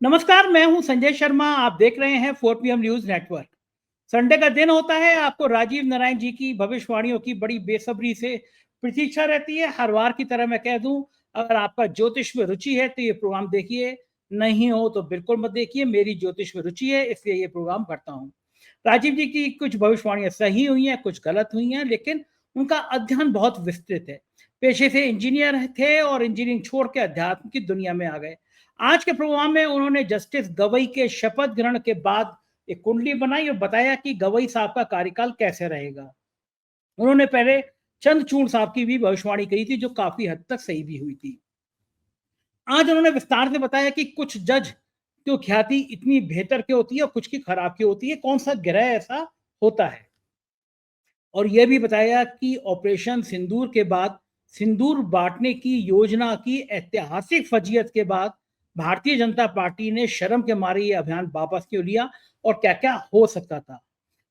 नमस्कार, मैं हूं संजय शर्मा। आप देख रहे हैं 4 PM न्यूज नेटवर्क। संडे का दिन होता है, आपको राजीव नारायण जी की भविष्यवाणियों की बड़ी बेसब्री से प्रतीक्षा रहती है। हर बार की तरह मैं कह दूं, अगर आपका ज्योतिष में रुचि है तो ये प्रोग्राम देखिए, नहीं हो तो बिल्कुल मत देखिए। मेरी ज्योतिष में रुचि है, इसलिए ये प्रोग्राम करता हूँ। राजीव जी की कुछ भविष्यवाणियां सही हुई हैं, कुछ गलत हुई हैं, लेकिन उनका अध्ययन बहुत विस्तृत है। पेशे से इंजीनियर थे और इंजीनियरिंग छोड़ के अध्यात्म की दुनिया में आ गए। आज के प्रोग्राम में उन्होंने जस्टिस गवई के शपथ ग्रहण के बाद एक कुंडली बनाई और बताया कि गवई साहब का कार्यकाल कैसे रहेगा। उन्होंने पहले चंद्रचूड़ साहब की भी भविष्यवाणी कही थी, जो काफी हद तक सही भी हुई थी। आज उन्होंने विस्तार से बताया कि कुछ जज की ख्याति इतनी बेहतर क्यों होती है और कुछ की खराब क्यों होती है, कौन सा ग्रह ऐसा होता है। और यह भी बताया कि ऑपरेशन सिंदूर के बाद सिंदूर बांटने की योजना की ऐतिहासिक फजीयत के बाद भारतीय जनता पार्टी ने शर्म के मारे ये अभियान वापस क्यों लिया और क्या क्या हो सकता था।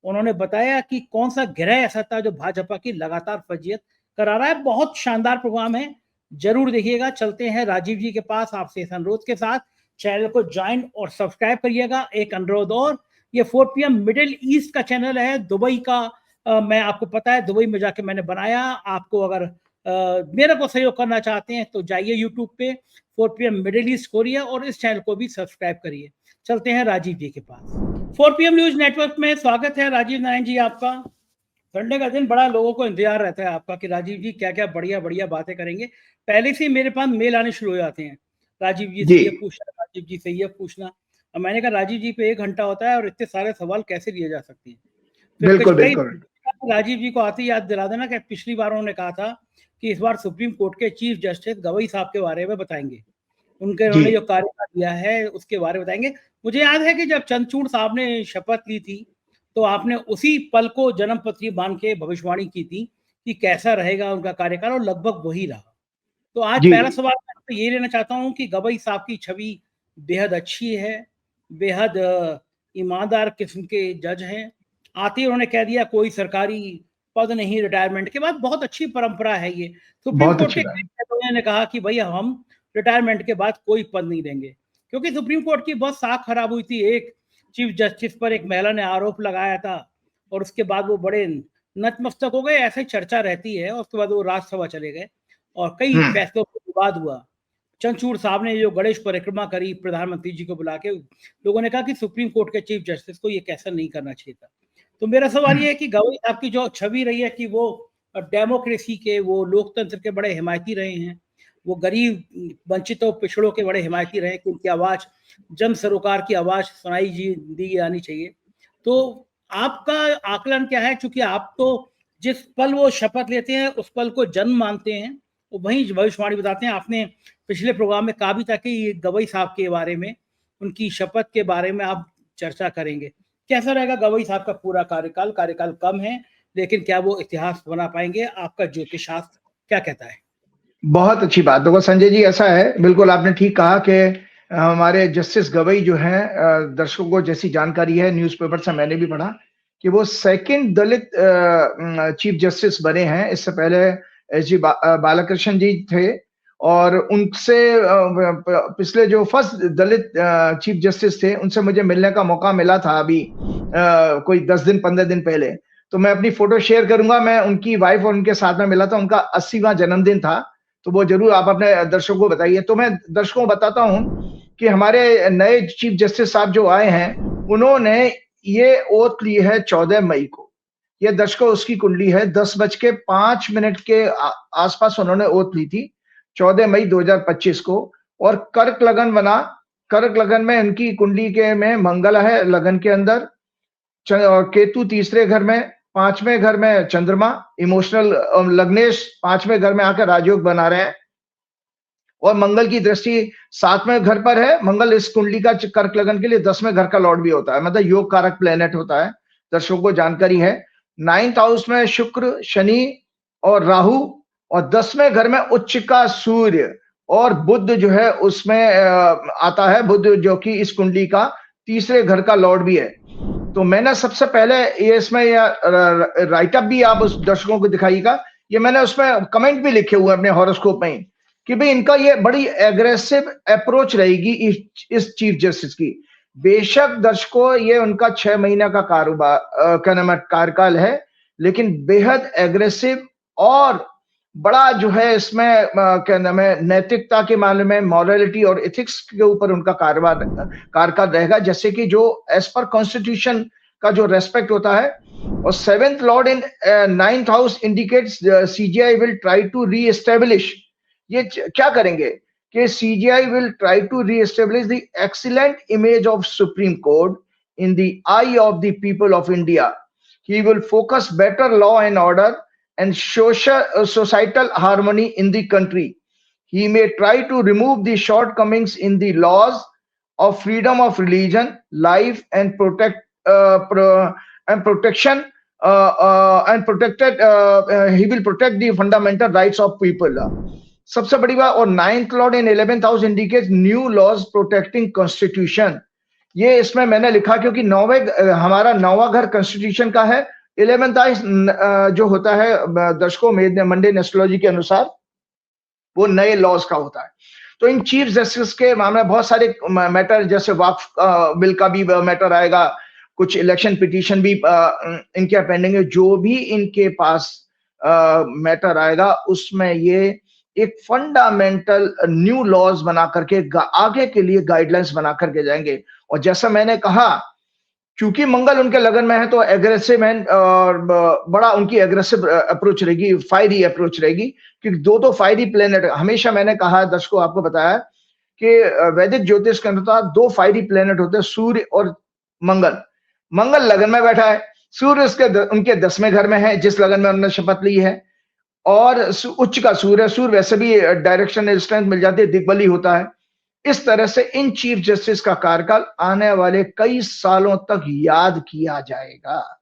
उन्होंने बताया कि कौन सा ग्रह ऐसा था जो भाजपा की लगातार फजीयत करा रहा है। बहुत शानदार प्रोग्राम है, जरूर देखिएगा। चलते हैं राजीव जी के पास आपसे इस अनुरोध के साथ, चैनल को ज्वाइन और सब्सक्राइब करिएगा। एक अनुरोध और, ये 4 PM मिडिल ईस्ट का चैनल है, दुबई का। मैं आपको पता है, दुबई में जाके मैंने बनाया। आपको अगर मेरे को सहयोग करना चाहते हैं तो जाइए यूट्यूब पे 4 PM मिडिल ईस्ट कोरिया और इस चैनल को भी सब्सक्राइब करिए। चलते हैं राजीव जी के पास। 4 PM न्यूज नेटवर्क में स्वागत है राजीव नारायण जी आपका। संडे का दिन बड़ा लोगों को इंतजार रहता है आपका कि राजीव जी क्या क्या बढ़िया बढ़िया बातें करेंगे। पहले से मेरे पास मेल आने शुरू हो जाते हैं, राजीव जी से ये पूछना, राजीव जी से ये पूछना। और मैंने कहा राजीव जी पे 1 घंटा होता है और इतने सारे सवाल कैसे लिए जा सकते हैं। फिर बिल्कुल कई बिल्कुल राजीव जी को आते याद दिला देना कि पिछली बार उन्होंने कहा था कि इस बार सुप्रीम कोर्ट के चीफ जस्टिस गवई साहब के बारे में बताएंगे, उन्होंने जो कार्य किया है उसके बारे में बताएंगे। मुझे याद है कि जब चंद्रचूड़ साहब ने शपथ ली थी तो आपने उसी पल को जन्मपत्री बांध के भविष्यवाणी की थी कि कैसा रहेगा उनका कार्यकाल, और लगभग वही रहा। तो आज पहला सवाल मैं आपसे ये लेना चाहता हूँ कि गवई साहब की छवि बेहद अच्छी है, बेहद ईमानदार किस्म के जज हैं। आते ही उन्होंने कह दिया कोई सरकारी पद नहीं रिटायरमेंट के बाद। बहुत अच्छी परंपरा है ये। सुप्रीम कोर्ट के कई जजों ने कहा कि भाई हम रिटायरमेंट के बाद कोई पद नहीं देंगे, क्योंकि सुप्रीम कोर्ट की बहुत साख खराब हुई थी। एक चीफ जस्टिस पर एक महिला ने आरोप लगाया था और उसके बाद वो बड़े नतमस्तक हो गए, ऐसे चर्चा रहती है। उसके बाद वो राज्यसभा चले गए और कई फैसलों पर विवाद हुआ। चंद्रचूड़ साहब ने जो गणेश परिक्रमा करी प्रधानमंत्री जी को बुला के, लोगों ने कहा कि सुप्रीम कोर्ट के चीफ जस्टिस को ये कैसा नहीं करना चाहिए था। तो मेरा सवाल ये है कि गवई साहब की जो छवि रही है कि वो डेमोक्रेसी के, वो लोकतंत्र के बड़े हिमायती रहे हैं, वो गरीब वंचितों पिछड़ों के बड़े हिमायती रहे कि उनकी आवाज, जन सरोकार की आवाज सुनाई दी जानी चाहिए। तो आपका आकलन क्या है, क्योंकि आप तो जिस पल वो शपथ लेते हैं उस पल को जन्म मानते हैं, वही भविष्यवाणी बताते हैं। आपने पिछले प्रोग्राम में कहा भी था कि गवई साहब के बारे में, उनकी शपथ के बारे में आप चर्चा करेंगे। कैसा रहेगा गवई साहब का पूरा कार्यकाल? कार्यकाल कम है, लेकिन क्या वो इतिहास बना पाएंगे? आपका ज्योतिष शास्त्र क्या कहता है? बहुत अच्छी बात। देखो संजय जी, ऐसा है, बिल्कुल आपने ठीक कहा कि हमारे जस्टिस गवई जो है, दर्शकों को जैसी जानकारी है, न्यूज़पेपर से मैंने भी पढ़ा कि वो सेकंड दलित चीफ जस्टिस बने हैं। इससे पहले एस.जी. बालाकृष्णन जी थे और उनसे पिछले जो फर्स्ट दलित चीफ जस्टिस थे, उनसे मुझे मिलने का मौका मिला था अभी कोई 10 दिन 15 दिन पहले। तो मैं अपनी फोटो शेयर करूंगा। मैं उनकी वाइफ और उनके साथ में मिला था, उनका 80वां जन्मदिन था, तो वो जरूर आप अपने दर्शकों को बताइए। तो मैं दर्शकों को बताता हूं कि हमारे नए चीफ जस्टिस साहब जो आए हैं, उन्होंने ये ओथ ली है 14 मई को। ये दर्शकों उसकी कुंडली है, 10:05 के आसपास उन्होंने ओथ ली थी 14 मई 2025 को। और कर्क लगन बना, कर्क लगन में इनकी कुंडली के में मंगल है लगन के अंदर, केतु तीसरे घर में, 5वें घर में चंद्रमा, इमोशनल लग्नेश 5वें घर में आकर राजयोग बना रहे हैं और मंगल की दृष्टि 7वें घर पर है। मंगल इस कुंडली का कर्क लगन के लिए 10वें घर का लॉर्ड भी होता है, मतलब योग कारक प्लेनेट होता है, दर्शकों को जानकारी है। 9th हाउस में शुक्र, शनि और राहु, और 10वें घर में उच्च का सूर्य और बुध जो है उसमें आता है, बुध जो कि इस कुंडली का तीसरे घर का लॉर्ड भी है। तो मैंने सबसे पहले ये इसमें राइटअप भी आप उस दर्शकों को दिखाइएगा, ये मैंने उसमें कमेंट भी लिखे हुए अपने हॉरोस्कोप में कि कि भाई इनका ये बड़ी एग्रेसिव अप्रोच रहेगी इस चीफ जस्टिस की। बेशक दर्शकों ये उनका 6 महीने का कारोबार क्या नाम है कार्यकाल है, लेकिन बेहद एग्रेसिव और बड़ा जो है इसमें क्या नाम है नैतिकता के मामले में मॉरलिटी और एथिक्स के ऊपर उनका कार्यकाल रहेगा, जैसे कि जो एज पर कॉन्स्टिट्यूशन का जो रेस्पेक्ट होता है। और 7th lord in 9th house indicates CJI will try to re establish, ये क्या करेंगे कि CJI will try to re establish the excellent image of supreme court in the eye of the people of India. He will focus better law and order and societal harmony in the country. He may try to remove the shortcomings in the laws of freedom of religion, life, and protection and protected. He will protect the fundamental rights of people. सबसे बड़ी बात, और 9th lord in 11th house indicates new laws protecting constitution. ये इसमें मैंने लिखा क्योंकि हमारा 9वां घर कॉन्स्टिट्यूशन का है। 11th हाउस जो होता है दर्शकों मंडे एस्ट्रोलॉजी के अनुसार वो नए लॉज का होता है। तो इन चीफ जस्टिस के मामले में बहुत सारे मैटर, जैसे वक्फ बिल का भी मैटर आएगा, कुछ इलेक्शन पिटीशन भी इनके पेंडिंग है। जो भी इनके पास मैटर आएगा उसमें ये एक फंडामेंटल न्यू लॉज बना करके आगे के लिए गाइडलाइंस बना करके जाएंगे। और जैसा मैंने कहा, क्योंकि मंगल उनके लगन में है तो एग्रेसिव एंड बड़ा उनकी एग्रेसिव अप्रोच रहेगी, फायरी अप्रोच रहेगी, क्योंकि दो फायरी प्लेनेट। हमेशा मैंने कहा दर्शकों, आपको बताया कि वैदिक ज्योतिष के अनुसार 2 फायरी प्लेनेट होते हैं, सूर्य और मंगल। मंगल लगन में बैठा है, सूर्य उनके 10वें घर में है, जिस लगन में उन्होंने शपथ ली है। और उच्च का सूर्य वैसे भी डायरेक्शनल स्ट्रेंथ मिल जाती है, दिग्बली होता है। इस तरह से इन चीफ जस्टिस का कार्यकाल आने वाले कई सालों तक याद किया जाएगा।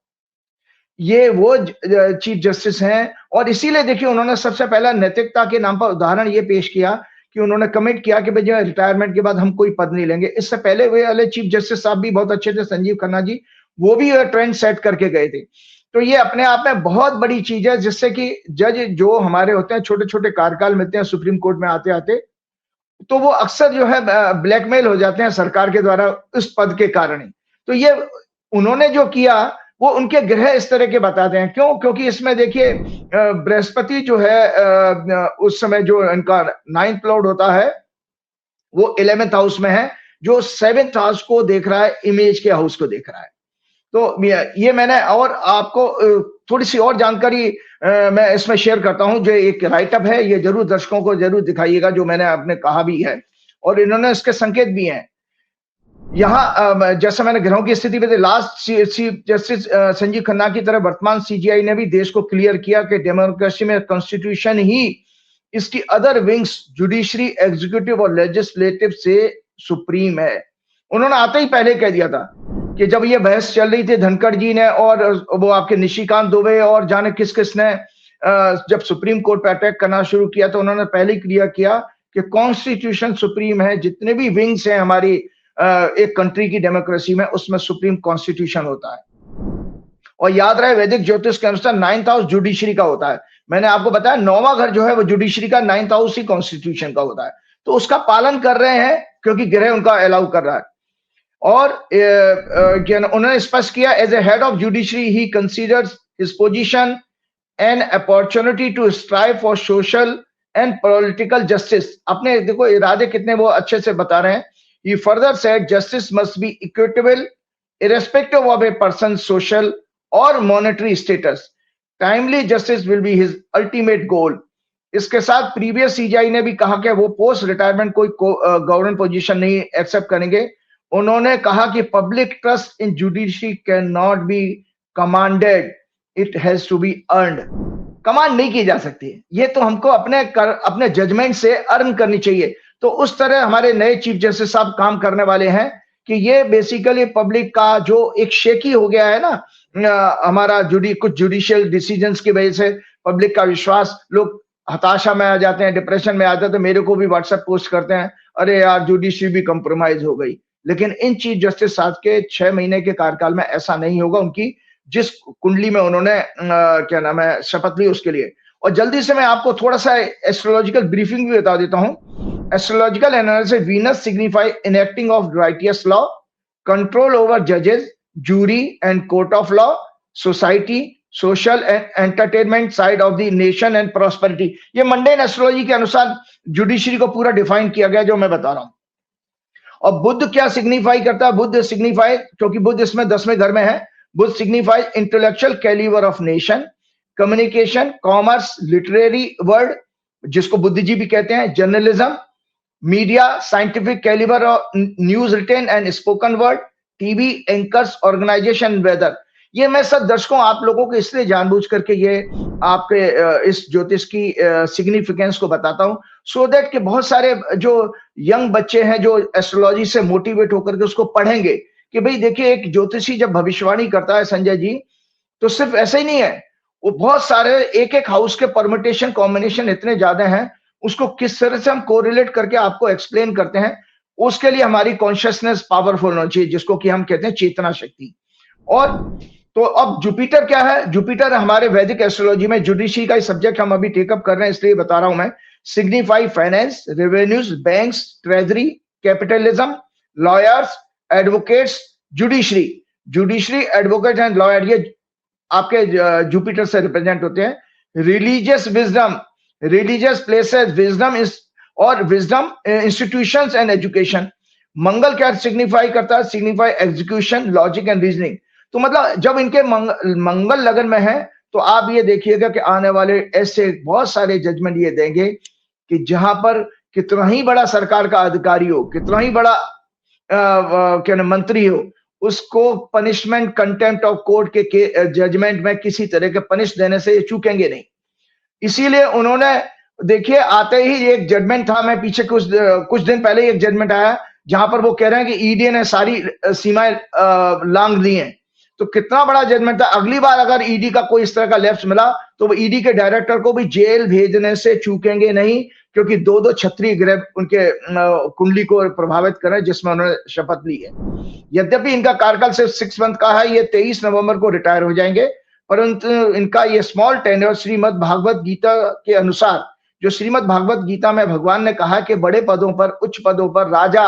ये वो चीफ जस्टिस हैं, और इसीलिए देखिए उन्होंने सबसे पहला नैतिकता के नाम पर उदाहरण ये पेश किया कि उन्होंने कमिट किया कि भाई जो रिटायरमेंट के बाद हम कोई पद नहीं लेंगे। इससे पहले वे वाले चीफ जस्टिस साहब भी बहुत अच्छे थे, संजीव खन्ना जी, वो भी ट्रेंड सेट करके गए थे। तो ये अपने आप में बहुत बड़ी चीज है, जिससे कि जज जो हमारे होते हैं छोटे छोटे कार्यकाल मिलते हैं सुप्रीम कोर्ट में आते आते, तो वो अक्सर जो है ब्लैकमेल हो जाते हैं सरकार के द्वारा उस पद के कारण ही। तो ये उन्होंने जो किया वो उनके ग्रह इस तरह के बताते हैं। क्यों? क्योंकि इसमें देखिए बृहस्पति जो है उस समय जो इनका 9th लॉर्ड होता है वो 11th हाउस में है, जो 7th हाउस को देख रहा है, इमेज के हाउस को देख रहा है। तो ये मैंने और आपको थोड़ी सी और जानकारी मैं इसमें शेयर करता हूं, जो एक राइटअप है, ये जरूर दर्शकों को जरूर दिखाइएगा, जो मैंने आपने कहा भी है और इन्होंने इसके संकेत भी हैं। यहाँ जैसा मैंने ग्रहों की स्थिति में last chief justice Sanjeev Khanna की तरह वर्तमान सीजीआई ने भी देश को क्लियर किया कि डेमोक्रेसी में कॉन्स्टिट्यूशन ही इसकी अदर विंग्स जुडिशरी, एग्जीक्यूटिव और लेजिस्लेटिव से सुप्रीम है। उन्होंने आते ही पहले कह दिया था कि जब ये बहस चल रही थी धनखड़ जी ने और वो आपके निशिकांत दुबे और जाने किस किस ने जब सुप्रीम कोर्ट पे अटैक करना शुरू किया, तो उन्होंने पहले ही क्लियर किया कि कॉन्स्टिट्यूशन सुप्रीम है। जितने भी विंग्स हैं हमारी एक कंट्री की डेमोक्रेसी में, उसमें सुप्रीम कॉन्स्टिट्यूशन होता है। और याद रहे वैदिक ज्योतिष के अनुसार 9th हाउस जुडिशरी का होता है। मैंने आपको बताया 9वां घर जो है वो जुडिशरी का, 9th हाउस ही कॉन्स्टिट्यूशन का होता है। तो उसका पालन कर रहे हैं क्योंकि ग्रह उनका अलाउ कर रहा है। और उन्होंने स्पष्ट किया, as a head of judiciary he considers his position an opportunity to strive for social and political justice. अपने देखो इरादे कितने वो अच्छे से बता रहे हैं। He further said justice must be equitable irrespective of a person's social or monetary status. Timely justice will be his ultimate goal. इसके साथ प्रीवियस सीजीआई ने भी कहा कि वो पोस्ट रिटायरमेंट कोई गवर्नमेंट पोजीशन नहीं एक्सेप्ट करेंगे। उन्होंने कहा कि public trust in judiciary can not be commanded, it has to be earned. Command नहीं की जा सकती, ये तो हमको अपने जजमेंट से अर्न करनी चाहिए। तो उस तरह हमारे नए चीफ जस्टिस साहब काम करने वाले हैं कि ये बेसिकली पब्लिक का जो एक शेकी हो गया है ना, हमारा कुछ जुडिशियल डिसीजंस की वजह से पब्लिक का विश्वास, लोग हताशा में आ जाते हैं, डिप्रेशन में आ जाते हैं। तो मेरे को भी व्हाट्सएप पोस्ट करते हैं, अरे यार जुडिशरी भी कंप्रोमाइज हो गई। लेकिन इन चीफ जस्टिस साहब के 6 महीने के कार्यकाल में ऐसा नहीं होगा। उनकी जिस कुंडली में उन्होंने क्या नाम है शपथ ली उसके लिए, और जल्दी से मैं आपको थोड़ा सा एस्ट्रोलॉजिकल ब्रीफिंग भी बता देता हूं। Astrological analysis, Venus signify enacting of righteous law, control over जजेस, jury and court of law, society, social and entertainment side of the nation and prosperity. ये मंडेन एस्ट्रोलॉजी के अनुसार जुडिशरी को पूरा डिफाइन किया गया जो मैं बता रहा हूं। और बुद्ध क्या सिग्निफाई करता है? बुद्ध सिग्निफाई, क्योंकि बुद्ध इसमें 10वें घर में है, Budh signify intellectual calibre of nation, communication, commerce, literary world जिसको बुद्धिजीवी भी कहते हैं, journalism, media, scientific calibre of news written and spoken word, TV anchors, organisation, weather. ये मैं सब दर्शकों आप लोगों को इसलिए जानबूझ करके ये आपके इस ज्योतिष की सिग्निफिकेंस को बताता हूं, सो दैट कि बहुत सारे जो यंग बच्चे हैं जो एस्ट्रोलॉजी से मोटिवेट होकर के उसको पढ़ेंगे कि भाई देखिए, एक ज्योतिषी जब भविष्यवाणी करता है संजय जी, तो सिर्फ ऐसे ही नहीं है, वो बहुत सारे एक एक हाउस के परमिटेशन कॉम्बिनेशन इतने ज्यादा हैं, उसको किस तरह से हम कोरिलेट करके आपको एक्सप्लेन करते हैं, उसके लिए हमारी कॉन्शियसनेस पावरफुल होनी चाहिए, जिसको कि हम कहते हैं चेतना शक्ति। और तो अब जुपिटर क्या है? जुपिटर हमारे वैदिक एस्ट्रोलॉजी में, जुडिशरी का सब्जेक्ट हम अभी टेकअप कर रहे हैं इसलिए बता रहा हूं मैं, signify finance, revenues, banks, treasury, capitalism, lawyers, advocates, judiciary. Judiciary, advocate and lawyer ये आपके जुपिटर से रिप्रेजेंट होते हैं। Religious wisdom, religious places, wisdom is और विजडम इंस्टीट्यूशंस एंड एजुकेशन। मंगल क्या सिग्निफाई करता है? Signify execution, logic and reasoning. तो मतलब जब इनके मंगल लगन में है तो आप ये देखिएगा कि आने वाले ऐसे बहुत सारे जजमेंट ये देंगे कि जहां पर कितना ही बड़ा सरकार का अधिकारी हो, कितना ही बड़ा क्या ना मंत्री हो, उसको पनिशमेंट कंटेम्प्ट ऑफ कोर्ट के जजमेंट में किसी तरह के पनिश देने से चूकेंगे नहीं। इसीलिए उन्होंने, देखिए आते ही एक जजमेंट था, मैं पीछे कुछ दिन पहले एक जजमेंट आया जहां पर वो कह रहे हैं कि ईडी ने सारी सीमाएं लांघ दी हैं। तो कितना बड़ा जजमेंट था। अगली बार अगर ईडी का कोई इस तरह का लैप्स मिला तो वो ईडी के डायरेक्टर को भी जेल भेजने से चूकेंगे नहीं, क्योंकि दो दो क्षत्रिय ग्रह उनके कुंडली को प्रभावित कर रहे हैं जिसमें उन्होंने शपथ ली है। यद्यपि इनका कार्यकाल सिर्फ 6 मंथ का है, ये 23 नवंबर को रिटायर हो जाएंगे, परंतु इनका ये स्मॉल टेन्योर श्रीमद् भागवत गीता के अनुसार, जो श्रीमद् भागवत गीता में भगवान ने कहा कि बड़े पदों पर, उच्च पदों पर राजा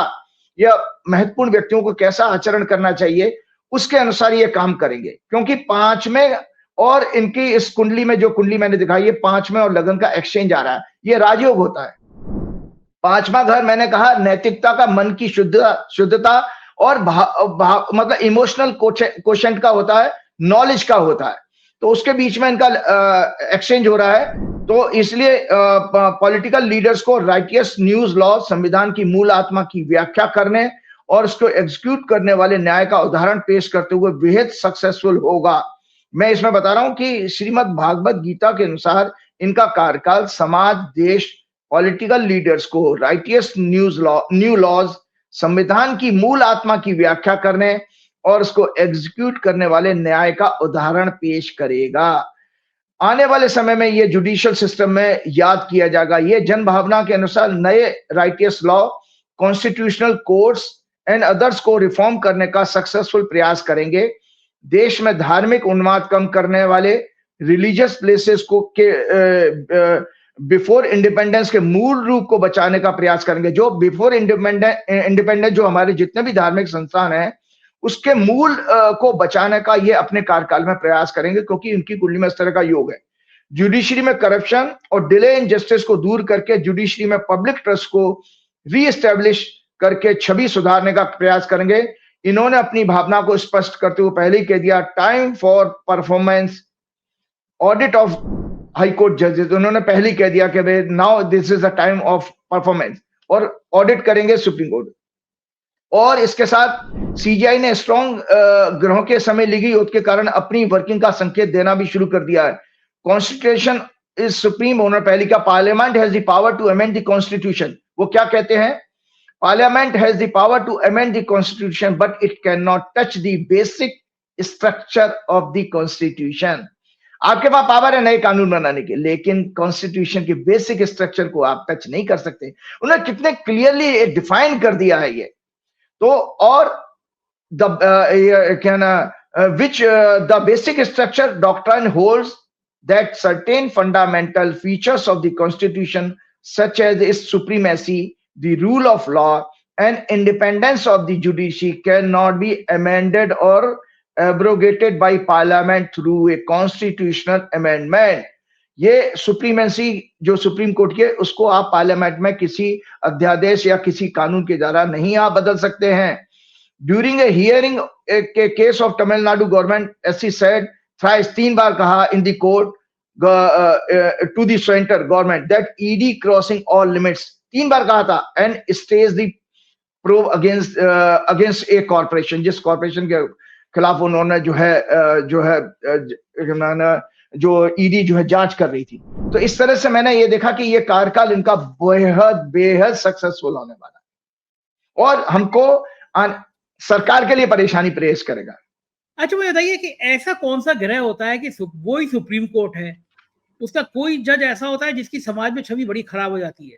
या महत्वपूर्ण व्यक्तियों को कैसा आचरण करना चाहिए, उसके अनुसार ये काम करेंगे। क्योंकि 5 में और इनकी इस कुंडली में, जो कुंडली मैंने दिखाई है 5 में और लगन का एक्सचेंज आ रहा है, ये राजयोग होता है। 5वां घर मैंने कहा नैतिकता का, मन की शुद्धता और मतलब इमोशनल कोशेंट का होता है, नॉलेज का होता है, तो उसके बीच में इनका एक्सचेंज हो रहा है। तो इसलिए पॉलिटिकल लीडर्स को राइटियस न्यूज लॉ, संविधान की मूल आत्मा की व्याख्या करने और उसको एग्जीक्यूट करने वाले न्याय का उदाहरण पेश करते हुए बेहद सक्सेसफुल होगा। मैं इसमें बता रहा हूं कि श्रीमद् भागवत गीता के अनुसार इनका कार्यकाल समाज, देश, पॉलिटिकल लीडर्स को राइटियस न्यू लॉज, संविधान की मूल आत्मा की व्याख्या करने और उसको एग्जीक्यूट करने वाले न्याय का उदाहरण पेश करेगा। आने वाले समय में ये जुडिशियल सिस्टम में याद किया जाएगा। ये जन भावना के अनुसार नए righteous law, constitutional courts and others को रिफॉर्म करने का सक्सेसफुल प्रयास करेंगे। देश में धार्मिक उन्माद कम करने वाले रिलीजियस प्लेसेस को के बिफोर इंडिपेंडेंस के मूल रूप को बचाने का प्रयास करेंगे। जो बिफोर इंडिपेंडेंस जो हमारे जितने भी धार्मिक संस्थान हैं, उसके मूल को बचाने का ये अपने कार्यकाल में प्रयास करेंगे, क्योंकि उनकी कुंडली में इस तरह का योग है। जुडिशरी में करप्शन और डिले इन जस्टिस को दूर करके जुडिशरी में पब्लिक ट्रस्ट को रीएस्टेब्लिश करके छवि सुधारने का प्रयास करेंगे। इन्होंने अपनी भावना को स्पष्ट करते हुए पहले ही कह दिया, time for performance, audit of high court जजेस। उन्होंने पहले ही कह दिया कि now this is the time of performance, और ऑडिट करेंगे सुप्रीम कोर्ट। और इसके साथ सीजीआई ने स्ट्रॉन्ग ग्रहों के समय ली गई के कारण अपनी वर्किंग का संकेत देना भी शुरू कर दिया है। Constitution is supreme. उन्होंने पहले कहा parliament has the power to amend the constitution. वो क्या कहते हैं? Parliament has the power to amend the constitution, but it cannot touch the basic structure of the constitution. आपके पास पावर है नए कानून बनाने के, लेकिन कॉन्स्टिट्यूशन के बेसिक स्ट्रक्चर को आप टच नहीं कर सकते। उन्होंने कितने क्लियरली डिफाइन कर दिया है ये। तो और क्या ना, which the basic structure doctrine holds that certain fundamental features of the Constitution, such as its supremacy, the rule of law, and independence of the judiciary, cannot be amended or abrogated by Parliament through a constitutional amendment. ये supremacy जो supreme court के, उसको आप parliament में किसी अध्यादेश या किसी कानून के द्वारा नहीं आप बदल सकते हैं. ड्यूरिंग ए हियरिंग के case of Tamil Nadu government, SC said thrice, 3 बार कहा in the court to the centre government that ED crossing all limits, 3 बार कहा था, and stage the prove against a corporation, जिस कॉर्पोरेशन के खिलाफ उन्होंने जो ईडी जो है जांच कर रही थी. तो इस तरह से मैंने ये देखा कि ये कार्यकाल इनका बेहद सक्सेसफुल होने वाला है और हमको सरकार के लिए परेशानी पेश करेगा. अच्छा, मुझे बताइए कि ऐसा कौन सा ग्रह होता है कि वही सुप्रीम कोर्ट है, उसका कोई जज ऐसा होता है जिसकी समाज में छवि बड़ी खराब हो जाती है,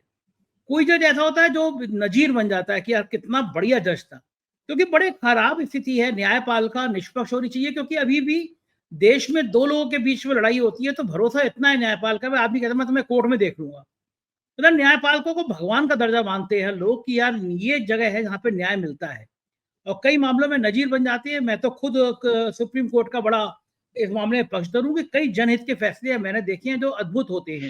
कोई जज ऐसा होता है जो नजीर बन जाता है कि यार कितना बढ़िया जज था, क्योंकि बड़े खराब स्थिति है. न्यायपालिका निष्पक्ष होनी चाहिए, क्योंकि अभी भी देश में 2 लोगों के बीच में लड़ाई होती है तो भरोसा इतना है न्यायपालिका में, आदमी कहता है मैं तुम्हें कोर्ट में देख लूंगा. तो न्यायपालिकों को भगवान का दर्जा मानते हैं लोग कि यार ये जगह है जहाँ पे न्याय मिलता है, और कई मामलों में नजीर बन जाती है. मैं तो खुद सुप्रीम कोर्ट का बड़ा इस मामले में पक्षधर हूँ कि कई जनहित के फैसले मैंने देखे हैं जो अद्भुत होते हैं.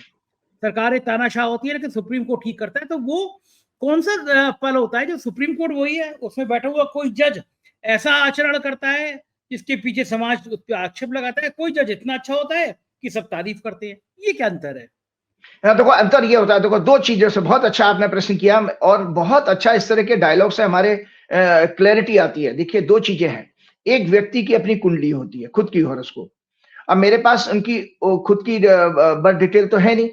सरकारें तानाशाह होती है लेकिन सुप्रीम कोर्ट ठीक करता है. तो वो कौन सा पल होता है जो सुप्रीम कोर्ट वही है, उसमें बैठा हुआ कोई जज ऐसा आचरण करता है जिसके पीछे समाज उस पर आक्षेप लगाता है, कोई जज इतना अच्छा होता है कि सब तारीफ करते हैं. ये क्या अंतर है? देखो, अंतर ये होता है, देखो 2 चीजों से, बहुत अच्छा आपने प्रश्न किया और बहुत अच्छा इस तरह के डायलॉग से हमारे क्लैरिटी आती है. देखिए 2 चीजें हैं. एक व्यक्ति की अपनी कुंडली होती है, खुद की हॉरोस्कोप. अब मेरे पास उनकी खुद की बर्थ डिटेल तो है नहीं,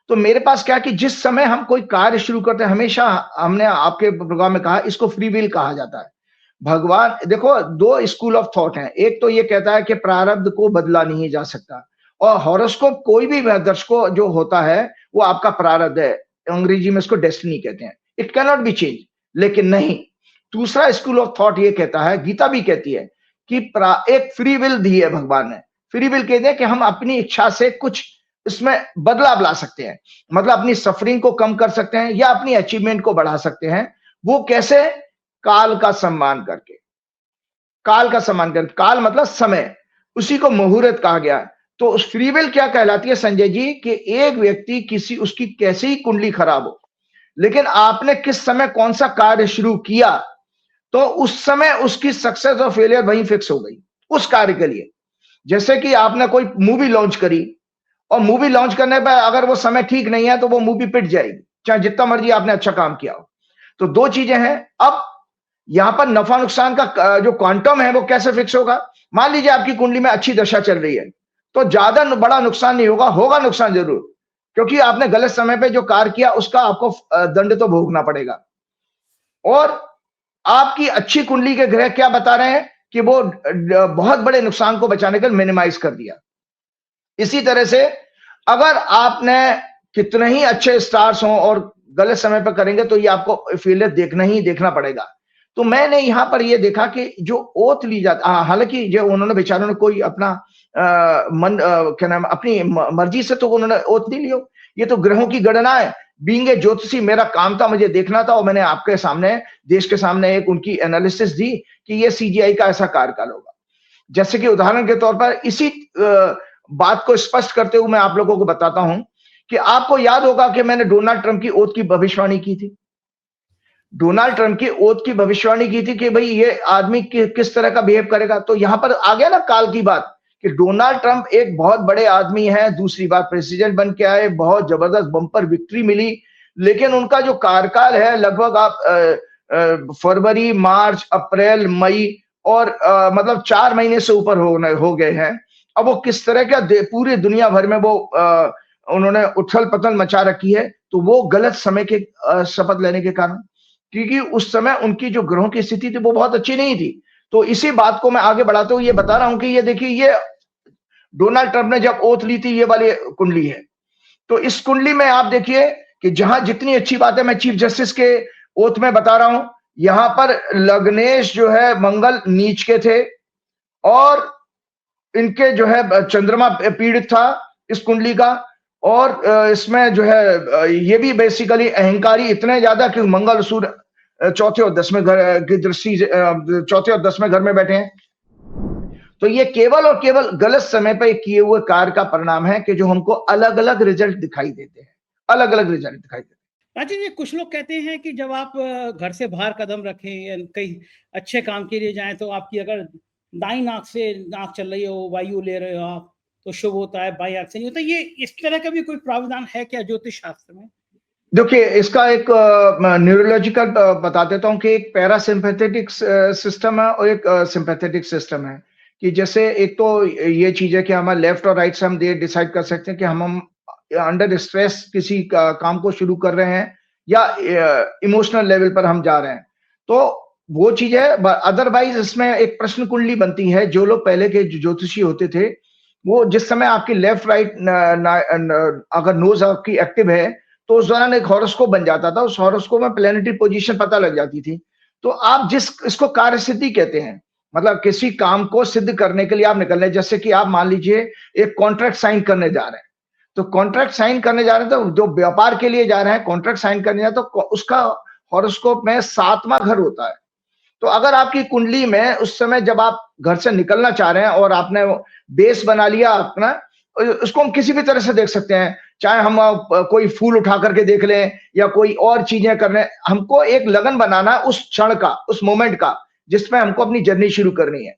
तो मेरे पास क्या कि जिस समय हम कोई कार्य शुरू करते हैं, हमेशा हमने आपके प्रोग्राम में कहा इसको फ्री विल कहा जाता है. भगवान, देखो 2 स्कूल ऑफ थॉट हैं. एक तो ये कहता है कि प्रारब्ध को बदला नहीं जा सकता, और हॉरोस्कोप कोई भी दर्शकों जो होता है वो आपका प्रारब्ध है. अंग्रेजी में इसको डेस्टिनी कहते हैं. It can not B change. लेकिन नहीं, दूसरा स्कूल ऑफ थॉट ये कहता है, गीता भी कहती है कि एक फ्री विल दी है भगवान ने. फ्री विल कहते हैं कि हम अपनी इच्छा से कुछ इसमें बदलाव ला सकते हैं, मतलब अपनी सफरिंग को कम कर सकते हैं या अपनी अचीवमेंट को बढ़ा सकते हैं. वो कैसे? काल का सम्मान करके. काल का सम्मान करके, काल मतलब समय, उसी को मुहूर्त कहा गया. तो उस फ्री विल क्या कहलाती है संजय जी, कि एक व्यक्ति किसी, उसकी कैसी ही कुंडली खराब हो, लेकिन आपने किस समय कौन सा कार्य शुरू किया, तो उस समय उसकी सक्सेस और फेलियर वहीं फिक्स हो गई उस कार्य के लिए. जैसे कि आपने कोई मूवी लॉन्च करी और मूवी लॉन्च करने पर अगर वो समय ठीक नहीं है तो वो मूवी पिट जाएगी, चाहे जितना मर्जी आपने अच्छा काम किया हो. तो 2 चीजें हैं. अब यहां पर नफा नुकसान का जो क्वांटम है वो कैसे फिक्स होगा? मान लीजिए आपकी कुंडली में अच्छी दशा चल रही है तो ज्यादा बड़ा नुकसान नहीं होगा, होगा नुकसान जरूर, क्योंकि आपने गलत समय पे जो कार्य किया उसका आपको दंड तो भोगना पड़ेगा. और आपकी अच्छी कुंडली के ग्रह क्या बता रहे हैं कि वो बहुत बड़े नुकसान को बचाने के लिए मिनिमाइज कर दिया. इसी तरह से अगर आपने कितने ही अच्छे स्टार्स हों और गलत समय पर करेंगे तो ये आपको फेलियर देखना पड़ेगा. तो मैंने यहां पर ये देखा कि जो ओथ ली जाती, हालांकि जो उन्होंने बेचारों ने कोई अपना क्या नाम, अपनी मर्जी से तो उन्होंने ओथ नहीं लियो. ये तो ग्रहों की गणना है. बीइंग ए ज्योतिषी मेरा काम था, मुझे देखना था, और मैंने आपके सामने, देश के सामने एक उनकी एनालिसिस दी कि ये सीजीआई का ऐसा कार्यकाल होगा. जैसे कि उदाहरण के तौर पर इसी बात को स्पष्ट करते हुए मैं आप लोगों को बताता हूं कि आपको याद होगा कि मैंने डोनाल्ड ट्रंप की ओथ की भविष्यवाणी की थी. डोनाल्ड ट्रंप की ओथ की भविष्यवाणी की थी कि भाई ये आदमी किस तरह का बिहेव करेगा. तो यहां पर आ गया ना काल की बात कि डोनाल्ड ट्रंप एक बहुत बड़े आदमी है, दूसरी बार प्रेसिडेंट बन के आए, बहुत जबरदस्त बम्पर विक्ट्री मिली, लेकिन उनका जो कार्यकाल है लगभग आप फरवरी, मार्च, अप्रैल, मई और मतलब 4 महीने से ऊपर हो गए हैं. अब वो किस तरह का पूरी दुनिया भर में वो उन्होंने उथल पथल मचा रखी है. तो वो गलत समय के शपथ लेने के कारण, क्योंकि उस समय उनकी जो ग्रहों की स्थिति थी वो बहुत अच्छी नहीं थी. तो इसी बात को मैं आगे बढ़ाते हुए ये बता रहा हूं कि ये देखिए, ये डोनाल्ड ट्रंप ने जब ओथ ली थी, ये वाली कुंडली है. तो इस कुंडली में आप देखिए कि जहां जितनी अच्छी बात है मैं चीफ जस्टिस के ओथ में बता रहा हूं, यहां पर लग्नेश जो है मंगल नीच के थे और इनके जो है चंद्रमा पीड़ित था. इस कुंडली का। और इसमें जो है ये भी बेसिकली अहंकारी इतने ज्यादा कि मंगल सूर्य चौथे और 10वें घर की दृष्टि चौथे और 10वें घर में बैठे हैं। तो ये केवल और केवल गलत समय पर किए हुए कार्य का परिणाम है कि जो हमको अलग अलग रिजल्ट दिखाई देते हैं, अलग अलग रिजल्ट दिखाई देते हैं। राजीव जी, कुछ लोग कहते हैं कि जब आप घर से बाहर कदम रखें या कहीं अच्छे काम के लिए जाएं तो आपकी अगर दाईं नाक से नाक चल रही हो, वायु ले रहे हो आप, तो शुभ होता है, बाईं आंख से नहीं होता। ये इस तरह का भी कोई प्रावधान है क्या ज्योतिष शास्त्र में? देखिए, इसका एक न्यूरोलॉजिकल बता देता हूँ कि एक पैरासिम्पैथेटिक सिस्टम है और एक सिंपैथेटिक सिस्टम है। कि जैसे एक तो ये चीज है कि हमारे लेफ्ट और राइट से हम ये डिसाइड कर सकते हैं कि हम अंडर स्ट्रेस किसी काम को शुरू कर रहे हैं या इमोशनल लेवल पर हम जा रहे हैं। तो वो चीज है। अदरवाइज इसमें एक प्रश्न कुंडली बनती है। जो लोग पहले के ज्योतिषी होते थे, वो जिस समय आपकी लेफ्ट राइट अगर नोज आपकी एक्टिव है तो उस दौरान एक हॉरोस्कोप बन जाता था। उस हॉरोस्कोप में प्लेनेटरी पोजीशन पता लग जाती थी। तो आप इसको कार्य सिद्धि कहते हैं, मतलब किसी काम को सिद्ध करने के लिए आप निकल रहे हैं। जैसे कि आप मान लीजिए एक कॉन्ट्रैक्ट साइन करने जा रहे हैं, तो कॉन्ट्रैक्ट साइन करने जा रहे हैं, तो जो व्यापार के लिए जा रहे हैं कॉन्ट्रैक्ट साइन करने जा रहे हैं, तो उसका हॉरोस्कोप में 7वां घर होता है। तो अगर आपकी कुंडली में उस समय जब आप घर से निकलना चाह रहे हैं और आपने बेस बना लिया अपना, उसको हम किसी भी तरह से देख सकते हैं। चाहे हम कोई फूल उठा करके देख लें या कोई और चीजें कर लें। हमको एक लगन बनाना उस क्षण का, उस मोमेंट का, जिसमें हमको अपनी जर्नी शुरू करनी है।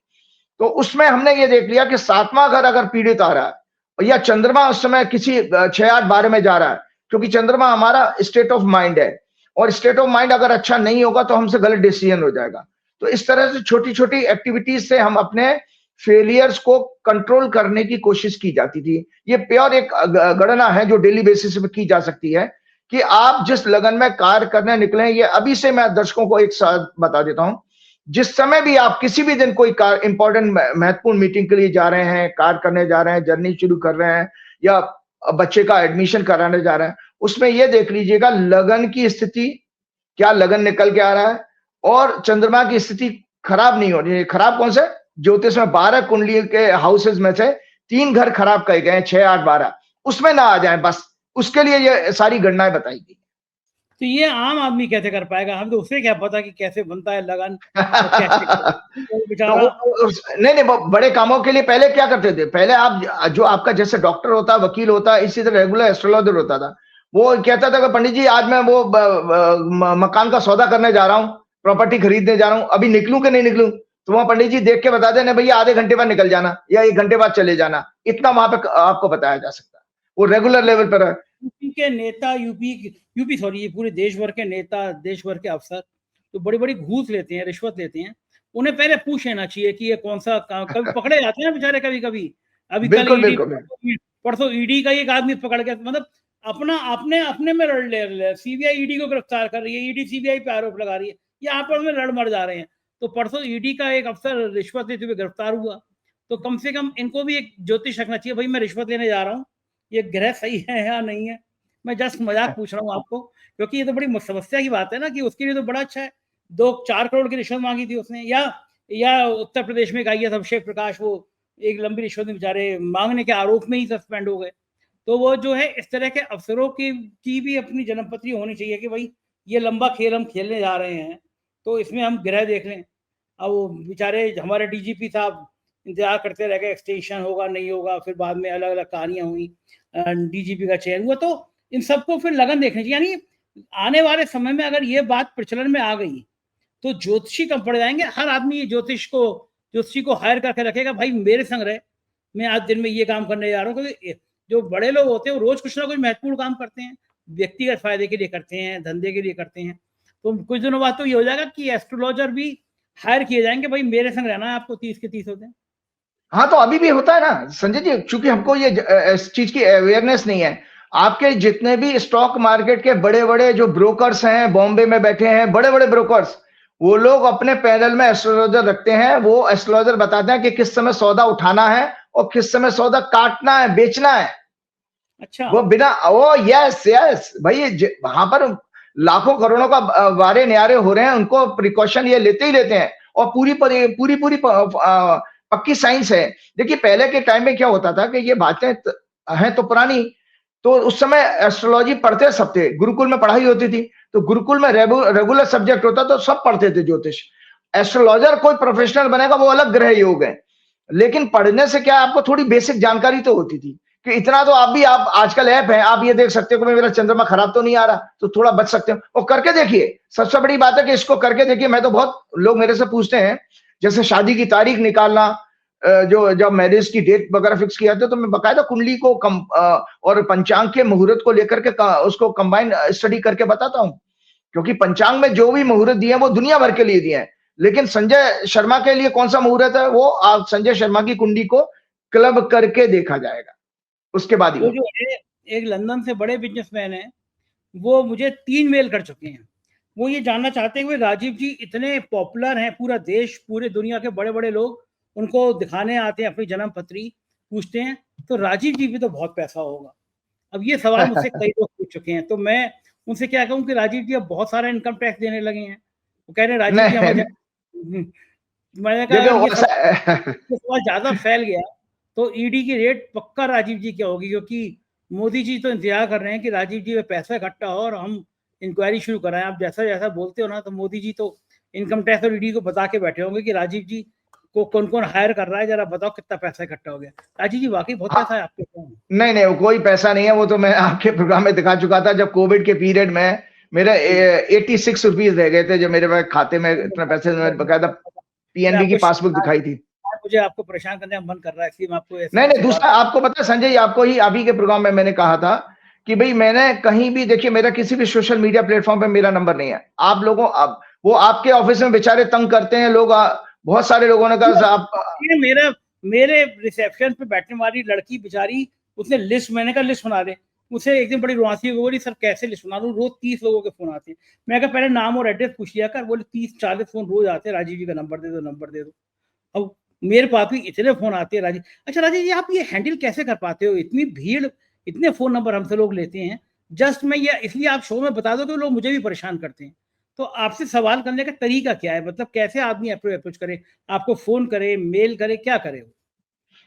तो उसमें हमने ये देख लिया कि 7वां घर अगर पीड़ित आ रहा है या चंद्रमा उस समय किसी 6, 8, 12 में जा रहा है, क्योंकि चंद्रमा हमारा स्टेट ऑफ माइंड है और स्टेट ऑफ माइंड अगर अच्छा नहीं होगा तो हमसे गलत डिसीजन हो जाएगा। तो इस तरह से छोटी छोटी एक्टिविटीज से हम अपने फेलियर्स को कंट्रोल करने की कोशिश की जाती थी। ये प्योर एक गणना है जो डेली बेसिस पे की जा सकती है कि आप जिस लगन में कार्य करने निकले। ये अभी से मैं दर्शकों को एक साथ बता देता हूं। जिस समय भी आप किसी भी दिन कोई इंपॉर्टेंट महत्वपूर्ण मीटिंग के लिए जा रहे हैं, कार्य करने जा रहे हैं, जर्नी शुरू कर रहे हैं या बच्चे का एडमिशन कराने जा रहे हैं, उसमें यह देख लीजिएगा लगन की स्थिति, क्या लगन निकल के आ रहा है और चंद्रमा की स्थिति खराब नहीं हो रही है। खराब कौन से? ज्योतिष में 12 कुंडली के हाउसेस में से 3 घर खराब कहे गए, 6, 8, 12 उसमें ना आ जाए, बस उसके लिए ये सारी गणनाएं बताई गई। तो ये आम आदमी कैसे कर पाएगा? हम तो उसे क्या पता कि कैसे बनता है लगन और कैसे बेचारा। नहीं, बड़े कामों के लिए पहले क्या करते थे? पहले आप जो आपका जैसे डॉक्टर होता है, वकील होता है, इसी तरह रेगुलर एस्ट्रोलॉजर होता था। वो कहता था कि पंडित जी आज मैं वो मकान का सौदा करने जा रहा हूँ, प्रॉपर्टी खरीदने जा रहा हूँ, अभी निकलूं कि नहीं निकलूं? तो वहां पंडित जी देख के बता देना, भैया आधे घंटे बाद निकल जाना या 1 घंटे बाद चले जाना। इतना वहां पे आपको बताया जा सकता है। वो रेगुलर लेवल पर है। यूपी के नेता, यूपी सॉरी, ये पूरे देश भर के नेता, देश भर के अफसर तो बड़ी बड़ी घूस लेते हैं, रिश्वत लेते हैं। उन्हें पहले पूछ लेना चाहिए कि ये कौन सा काम। कभी पकड़े जाते हैं बेचारे, कभी कभी। अभी कल परसों ईडी का एक आदमी पकड़ गया। मतलब अपना अपने अपने में लड़ ले। सीबीआई ईडी को गिरफ्तार कर रही है, ईडी सीबीआई पे आरोप लगा रही है, ये आपस में लड़ मर जा रहे हैं। तो परसों ईडी का एक अफसर रिश्वत लेते हुए गिरफ्तार हुआ। तो कम से कम इनको भी एक ज्योतिष रखना चाहिए, भाई मैं रिश्वत लेने जा रहा हूँ, ये ग्रह सही है या नहीं है। मैं जस्ट मजाक पूछ रहा हूँ आपको, क्योंकि ये तो बड़ी समस्या की बात है ना कि उसके लिए तो बड़ा अच्छा है। 4 करोड़ की रिश्वत मांगी थी उसने। या उत्तर प्रदेश में गाइए अभिषेक प्रकाश, वो एक लंबी रिश्वत बेचारे मांगने के आरोप में ही सस्पेंड हो गए। तो वो जो है इस तरह के अफसरों की भी अपनी जन्मपत्री होनी चाहिए कि भाई ये लंबा खेल हम खेलने जा रहे हैं, तो इसमें हम ग्रह देख लें। अब वो बेचारे हमारे डीजीपी साहब इंतजार करते रह गए, एक्सटेंशन होगा नहीं होगा, फिर बाद में अलग अलग कहानियां हुई, डीजीपी का चयन हुआ। तो इन सबको फिर लगन देखनी चाहिए। यानी आने वाले समय में अगर ये बात प्रचलन में आ गई तो ज्योतिषी कम पड़ जाएंगे। हर आदमी ज्योतिषी को हायर करके रखेगा, भाई मेरे संग रहे, मैं आज दिन में ये काम करने जा रहा हूँ। क्योंकि जो बड़े लोग होते हैं वो रोज कुछ ना कुछ महत्वपूर्ण काम करते हैं, व्यक्तिगत फायदे के लिए करते हैं, धंधे के लिए करते हैं। तो कुछ दिनों बाद तो ये हो जाएगा कि एस्ट्रोलॉजर भी हायर किए जाएंगे, भाई मेरे संग रहना है आपको, 30 के 30 होते हैं। हाँ, तो अभी भी होता है ना संजय जी, चूंकि हमको ये इस चीज की अवेयरनेस नहीं है। आपके जितने भी स्टॉक मार्केट के बड़े बड़े जो ब्रोकर्स हैं, बॉम्बे में बैठे हैं बड़े बड़े ब्रोकर्स, वो लोग अपने पैनल में एस्ट्रोलॉजर रखते हैं। वो एस्ट्रोलॉजर बताते हैं कि किस समय सौदा उठाना है और किस समय सौदा काटना है, बेचना है। अच्छा, वो बिना यस भाई, वहां पर लाखों करोड़ों का वारे न्यारे हो रहे हैं, उनको प्रिकॉशन ये लेते ही लेते हैं। और पूरी पक्की साइंस है। देखिए पहले के टाइम में क्या होता था कि ये बातें हैं तो पुरानी, तो उस समय एस्ट्रोलॉजी पढ़ते सब थे, गुरुकुल में पढ़ाई होती थी, तो गुरुकुल में रेगुलर सब्जेक्ट होता तो सब पढ़ते थे ज्योतिष। एस्ट्रोलॉजर कोई प्रोफेशनल बनेगा वो अलग ग्रह योग है, लेकिन पढ़ने से क्या आपको थोड़ी बेसिक जानकारी तो होती थी कि इतना तो आप आजकल ऐप है, आप ये देख सकते हो कि मेरा चंद्रमा खराब तो नहीं आ रहा, तो थोड़ा बच सकते हो और करके देखिए। सबसे बड़ी बात है कि इसको करके देखिए। मैं तो बहुत लोग मेरे से पूछते हैं, जैसे शादी की तारीख निकालना, जो जब मैरिज की डेट वगैरह फिक्स किया था, तो मैं बकायदा कुंडली को और पंचांग के मुहूर्त को लेकर के उसको कंबाइन स्टडी करके बताता हूँ, क्योंकि पंचांग में जो भी मुहूर्त दिए हैं वो दुनिया भर के लिए दिए हैं, लेकिन संजय शर्मा के लिए कौन सा मुहूर्त है वो आप संजय शर्मा की कुंडली को क्लब करके देखा जाएगा, उसके बाद ही वो जो है एक लंदन से बड़े बिजनेसमैन है, वो मुझे 3 मेल कर चुके हैं। वो ये जानना चाहते हैं कि राजीव जी इतने पॉपुलर हैं, पूरा देश, पूरे दुनिया के बड़े बड़े लोग उनको दिखाने आते हैं, अपनी जन्म पत्री पूछते हैं, तो राजीव जी भी तो बहुत पैसा होगा। अब ये सवाल मुझसे कई लोग पूछ चुके हैं, तो मैं उनसे क्या कहूँ कि राजीव जी अब बहुत सारा इनकम टैक्स देने लगे हैं। वो कह रहे हैं राजीव जी हमें मैंने कहा अगर ये सवाल ज्यादा फैल गया तो ईडी की रेट पक्का राजीव जी क्या होगी, क्योंकि मोदी जी तो इंतजार कर रहे हैं कि राजीव जी में पैसा इकट्ठा हो और हम इंक्वायरी शुरू कराएं। आप जैसा जैसा बोलते हो ना, तो मोदी जी तो इनकम टैक्स और ईडी को बता के बैठे होंगे कि राजीव जी को कौन कौन हायर कर रहा है, जरा बताओ कितना पैसा इकट्ठा हो गया। राजीव जी वाकई बहुत पैसा है आपके पास? नहीं, वो कोई पैसा नहीं है, वो तो मैं आपके प्रोग्राम में दिखा चुका था। जब कोविड के पीरियड में मेरे 86 रुपीज रह गए थे, जब मेरे खाते में इतना पैसे, मैं बकायदा पीएनबी की पासबुक दिखाई थी। मुझे आपको परेशान करने का मन कर रहा है, इसलिए मैं आपको नहीं, दूसरा आपको पता है संजय जी, आपको ही आप ही के प्रोग्राम में मैंने कहा था कि भाई मैंने कहीं भी, देखिए मेरा किसी भी सोशल मीडिया प्लेटफॉर्म पे मेरा नंबर नहीं है। आप लोगों वो आपके ऑफिस में बेचारे तंग करते हैं लोग, बहुत सारे लोगों ने कहा आप मेरे रिसेप्शन पे बैठने वाली लड़की बेचारी, उसने लिस्ट, मैंने कहा लिस्ट बना दे। मुझसे एक दिन बड़ी रुआसी हो गई, सर कैसे लिस्ट बना दूं, रोज 30 लोगों के फोन आते हैं। मैं कहा पहले नाम और एड्रेस पूछ लिया कर। बोले 30-40 फोन रोज आते हैं, राजीव जी का नंबर दे दो, नंबर दे दो। अब मेरे पास भी इतने फोन आते हैं राजीव। अच्छा राजीव जी, आप ये हैंडल कैसे कर पाते हो, इतनी भीड़, इतने फोन नंबर हमसे लोग लेते हैं। जस्ट मैं ये इसलिए आप शो में बता दो कि लोग मुझे भी परेशान करते हैं। तो आपसे सवाल करने का तरीका क्या है, मतलब कैसे आदमी अप्रोच करे, आपको फोन करे, मेल करे, क्या करे?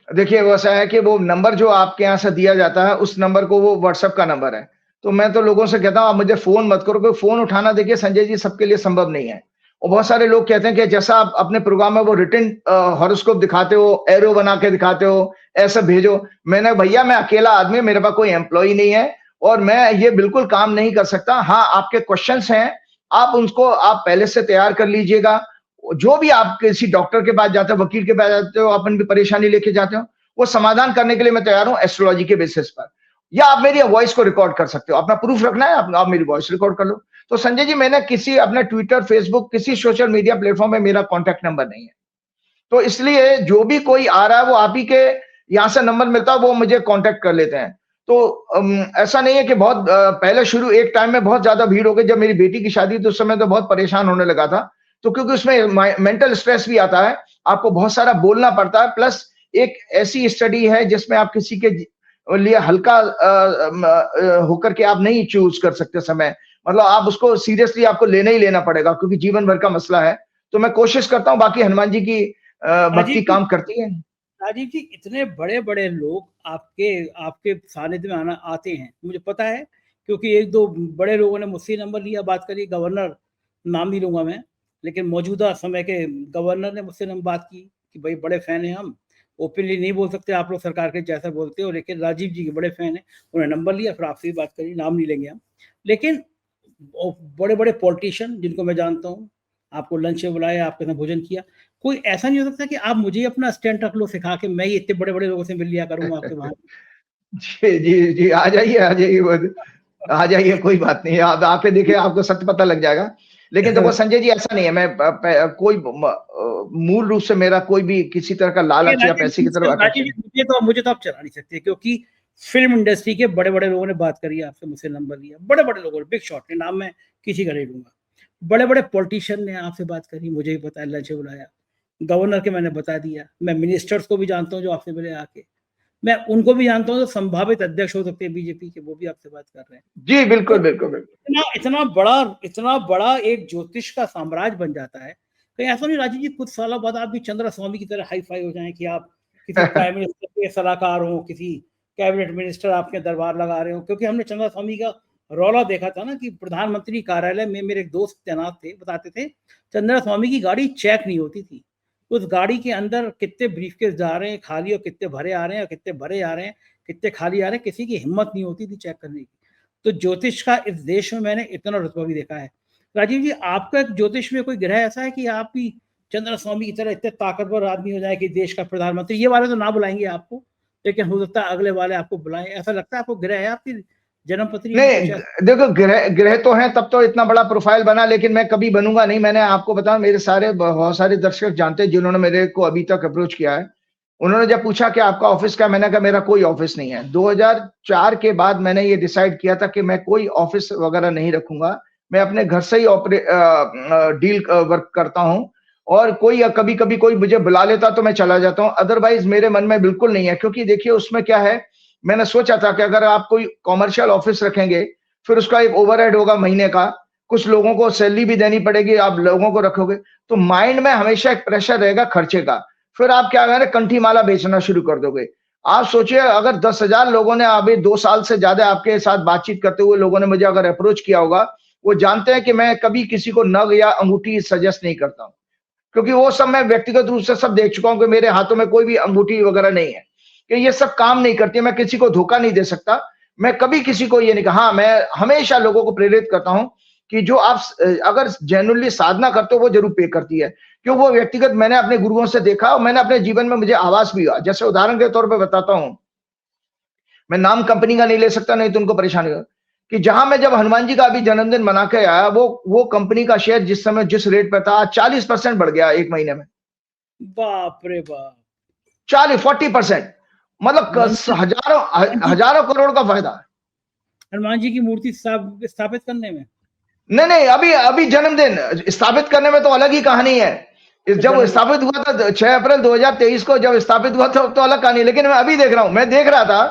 देखिए वो ऐसा है कि वो नंबर जो आपके यहाँ से दिया जाता है, उस नंबर को, वो व्हाट्सएप का नंबर है। तो मैं तो लोगों से कहता हूँ आप मुझे फोन मत करो, क्योंकि फोन उठाना देखिए संजय जी सबके लिए संभव नहीं है। और बहुत सारे लोग कहते हैं कि जैसा आप अपने प्रोग्राम में वो रिटन हॉरोस्कोप दिखाते हो, एरो बना के दिखाते हो, ऐसा भेजो। मैंने भैया मैं अकेला आदमी, मेरे पास कोई एम्प्लॉय नहीं है और मैं ये बिल्कुल काम नहीं कर सकता। हाँ, आपके क्वेश्चंस हैं, आप उनको आप पहले से तैयार कर लीजिएगा। जो भी आप किसी डॉक्टर के पास जाते हो, वकील के पास जाते हो, अपन भी परेशानी लेके जाते हो, वो समाधान करने के लिए मैं तैयार हूं एस्ट्रोलॉजी के बेसिस पर। या आप मेरी वॉइस को रिकॉर्ड कर सकते हो, अपना प्रूफ रखना है, आप मेरी वॉइस रिकॉर्ड कर लो। तो संजय जी मैंने किसी अपने ट्विटर, फेसबुक, किसी सोशल मीडिया प्लेटफॉर्म में मेरा कॉन्टैक्ट नंबर नहीं है। तो इसलिए जो भी कोई आ रहा है वो आप ही के यहाँ से नंबर मिलता है, वो मुझे कॉन्टैक्ट कर लेते हैं। तो ऐसा नहीं है कि बहुत पहले शुरू एक टाइम में बहुत ज्यादा भीड़ हो गई। जब मेरी बेटी की शादी थी उस समय तो बहुत परेशान होने लगा था, तो क्योंकि उसमें मेंटल स्ट्रेस भी आता है, आपको बहुत सारा बोलना पड़ता है, प्लस एक ऐसी स्टडी है जिसमें आप किसी के लिए हल्का होकर के आप नहीं चूज कर सकते समय, मतलब आप उसको सीरियसली आपको लेना ही लेना पड़ेगा, क्योंकि जीवन भर का मसला है। तो मैं कोशिश करता हूँ, बाकी हनुमान जी की भक्ति काम करती है। राजीव जी, इतने बड़े बड़े लोग आपके आपके सानिध्य में आते हैं, मुझे पता है, क्योंकि एक दो बड़े लोगों ने मुझसे नंबर लिया, बात करी। गवर्नर नाम नहीं लूंगा मैं, लेकिन मौजूदा समय के गवर्नर ने मुझसे बात की कि भाई बड़े फैन हैं हम, ओपनली नहीं बोल सकते आप लोग सरकार के जैसा बोलते हो, लेकिन राजीव जी के बड़े फैन हैं। उन्होंने नंबर लिया, फिर आपसे भी बात करी, नाम नहीं लेंगे हम। लेकिन बड़े बड़े पॉलिटिशियन जिनको मैं जानता हूँ, आपको लंच में बुलाया, आपके साथ भोजन किया, कोई ऐसा नहीं हो सकता कि आप मुझे अपना स्टैंड रख लो सिखा के, मैं ही इतने बड़े बड़े लोगों से मिल लिया करूंगा आपके वहां? जी, आ जाइए, आ जाइए, कोई बात नहीं है। आप आके देखिए, आपको सत्य पता लग जाएगा। लेकिन देखो संजय जी, ऐसा नहीं है, मैं कोई मूल रूप से मेरा कोई भी किसी तरह का लालच या पैसे की तरफ आकर्षण। मुझे तो आप चला नहीं सकते, क्योंकि फिल्म इंडस्ट्री के बड़े बड़े लोगों ने बात करी आपसे, मुझसे नंबर लिया, बड़े बड़े लोगों ने, बिग शॉट ने, नाम मैं किसी का नहीं लूंगा। बड़े बड़े पॉलिटिशियन ने आपसे बात करी, मुझे ही पता है, लंच बुलाया, गवर्नर के मैंने बता दिया, मैं मिनिस्टर्स को भी जानता हूँ जो आपसे मिले आके, मैं उनको भी जानता हूँ जो संभावित अध्यक्ष हो सकते हैं बीजेपी के, वो भी आपसे बात कर रहे हैं। जी बिल्कुल तो बिल्कुल बिल्कुल। इतना बड़ा एक ज्योतिष का साम्राज्य बन जाता है। कहीं ऐसा नहीं राजीव जी कुछ सालों बाद आप भी चंद्र स्वामी की तरह हाई फाई हो जाएं कि आप किसी प्राइम मिनिस्टर के सलाहकार हो, किसी कैबिनेट मिनिस्टर आपके दरबार लगा रहे हो, क्योंकि हमने चंद्रा स्वामी का रौला देखा था ना कि प्रधानमंत्री कार्यालय में मेरे एक दोस्त तैनात थे, बताते थे चंद्रा स्वामी की गाड़ी चेक नहीं होती थी। उस गाड़ी के अंदर कितने ब्रीफकेस जा रहे हैं खाली और कितने भरे आ रहे हैं, और कितने भरे आ रहे हैं, कितने खाली आ रहे हैं, किसी की हिम्मत नहीं होती थी चेक करने की। तो ज्योतिष का इस देश में मैंने इतना रुतबा भी देखा है। राजीव जी, आपका ज्योतिष में कोई ग्रह ऐसा है कि आप भी चंद्र स्वामी की तरह इतने ताकतवर आदमी हो जाए कि देश का प्रधानमंत्री? ये वाले तो ना बुलाएंगे आपको, लेकिन हो सकता है अगले वाले आपको बुलाएं। ऐसा लगता है आपको ग्रह है आपकी जन्म पत्री में कुछ नहीं, ऐसा? देखो ग्रह ग्रह तो हैं, तब तो इतना बड़ा प्रोफाइल बना, लेकिन मैं कभी बनूंगा नहीं। मैंने आपको बताया, मेरे सारे बहुत सारे दर्शक जानते हैं जिन्होंने मेरे को अभी तक अप्रोच किया है। उन्होंने जब पूछा कि आपका ऑफिस क्या, मैंने कहा मेरा कोई ऑफिस नहीं है। 2004 के बाद मैंने ये डिसाइड किया था कि मैं कोई ऑफिस वगैरह नहीं रखूंगा। मैं अपने घर से ही डील वर्क करता हूँ, और कोई कभी कभी कोई मुझे बुला लेता तो मैं चला जाता हूँ, अदरवाइज मेरे मन में बिल्कुल नहीं है। क्योंकि देखिए उसमें क्या है, मैंने सोचा था कि अगर आप कोई कॉमर्शियल ऑफिस रखेंगे, फिर उसका एक ओवरहेड होगा महीने का, कुछ लोगों को सैलरी भी देनी पड़ेगी, आप लोगों को रखोगे तो माइंड में हमेशा एक प्रेशर रहेगा खर्चे का। फिर आप क्या करें, कंठी माला बेचना शुरू कर दोगे। आप सोचिए, अगर 10,000 लोगों ने अभी 2 साल से ज्यादा आपके साथ बातचीत करते हुए लोगों ने मुझे अगर अप्रोच किया होगा, वो जानते हैं कि मैं कभी किसी को नग या अंगूठी सजेस्ट नहीं करता हूं, क्योंकि वो सब मैं व्यक्तिगत रूप से सब देख चुका हूं कि मेरे हाथों में कोई भी अंगूठी वगैरह नहीं है, कि ये सब काम नहीं करती है। मैं किसी को धोखा नहीं दे सकता। मैं कभी किसी को ये नहीं कहा। हाँ, मैं हमेशा लोगों को प्रेरित करता हूं कि जो आप अगर जेन्युइनली साधना करते हो वो जरूर पे करती है, क्यों वो व्यक्तिगत मैंने अपने गुरुओं से देखा और मैंने अपने जीवन में मुझे आवाज भी हुआ। जैसे उदाहरण के तौर पर बताता हूं, मैं नाम कंपनी का नहीं ले सकता, नहीं तो उनको परेशानी हो, कि जहां मैं जब हनुमान जी का अभी जन्मदिन मना के आया, वो कंपनी का शेयर जिस समय जिस रेट पे था 40% बढ़ गया एक महीने में। बाप रे बाप! 40-40%, मतलब हजारों हनुमान जी हजारों करोड़ का फायदा। हनुमान जी की मूर्ति स्थापित करने में? नहीं नहीं, अभी अभी जन्मदिन स्थापित करने में तो अलग ही कहानी है। जब स्थापित हुआ था 6 अप्रैल 2023 को, जब स्थापित हुआ था तो अलग कहानी। लेकिन मैं अभी देख रहा हूं, मैं देख रहा था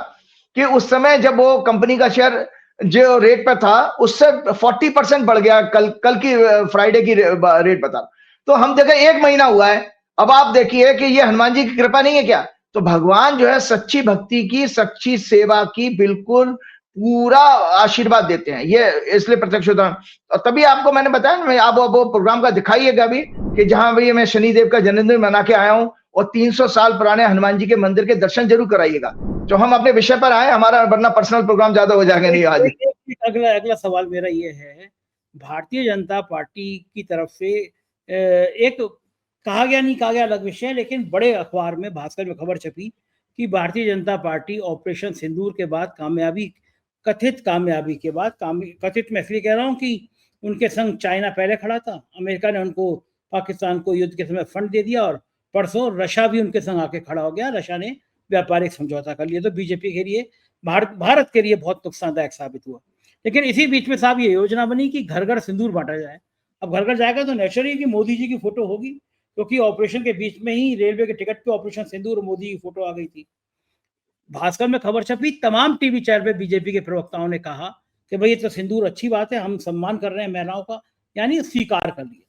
कि उस समय जब वो कंपनी का शेयर जो रेट पर था उससे 40% बढ़ गया। कल की फ्राइडे की रेट बता। तो हम देखें 1 महीना हुआ है। अब आप देखिए कि ये हनुमान जी की कृपा नहीं है क्या? तो भगवान जो है सच्ची भक्ति की, सच्ची सेवा की बिल्कुल पूरा आशीर्वाद देते हैं। ये इसलिए प्रत्यक्ष उदाहरण। और तभी आपको मैंने बताया ना, आप वो प्रोग्राम का दिखाइएगा अभी, कि जहां भी मैं शनिदेव का जन्मदिन मना के आया हूं, और 300 साल पुराने हनुमान जी के मंदिर के दर्शन जरूर कराइएगा। तो हम अपने विषय पर आए, हमारा वरना पर्सनल प्रोग्राम ज्यादा हो जाएगा। नहीं आज अगला सवाल मेरा ये है, भारतीय जनता पार्टी की तरफ से एक कहा गया नहीं कहा गया अलग विषय है, लेकिन बड़े अखबार में भास्कर में खबर छपी कि भारतीय जनता पार्टी ऑपरेशन सिंदूर के बाद कथित कामयाबी के बाद, कथित मैं इसलिए कह रहा हूं कि उनके संग चाइना पहले खड़ा था, अमेरिका ने उनको पाकिस्तान को युद्ध के समय फंड दे दिया, और परसों रशिया भी उनके संग आके खड़ा हो गया। रशिया ने व्यापारिक समझौता कर लिया। तो बीजेपी के लिए, भारत के लिए बहुत नुकसानदायक साबित हुआ। लेकिन इसी बीच में साहब ये योजना बनी कि घर घर सिंदूर बांटा जाए। अब घर घर जाएगा तो नेचुरली कि मोदी जी की फोटो होगी, क्योंकि ऑपरेशन के बीच में ही रेलवे के टिकट पे ऑपरेशन सिंदूर मोदी की फोटो आ गई थी। भास्कर में खबर छपी, तमाम टीवी चैनल पे बीजेपी के प्रवक्ताओं ने कहा कि भाई ये तो सिंदूर अच्छी बात है, हम सम्मान कर रहे हैं महिलाओं का, यानी स्वीकार कर लिया।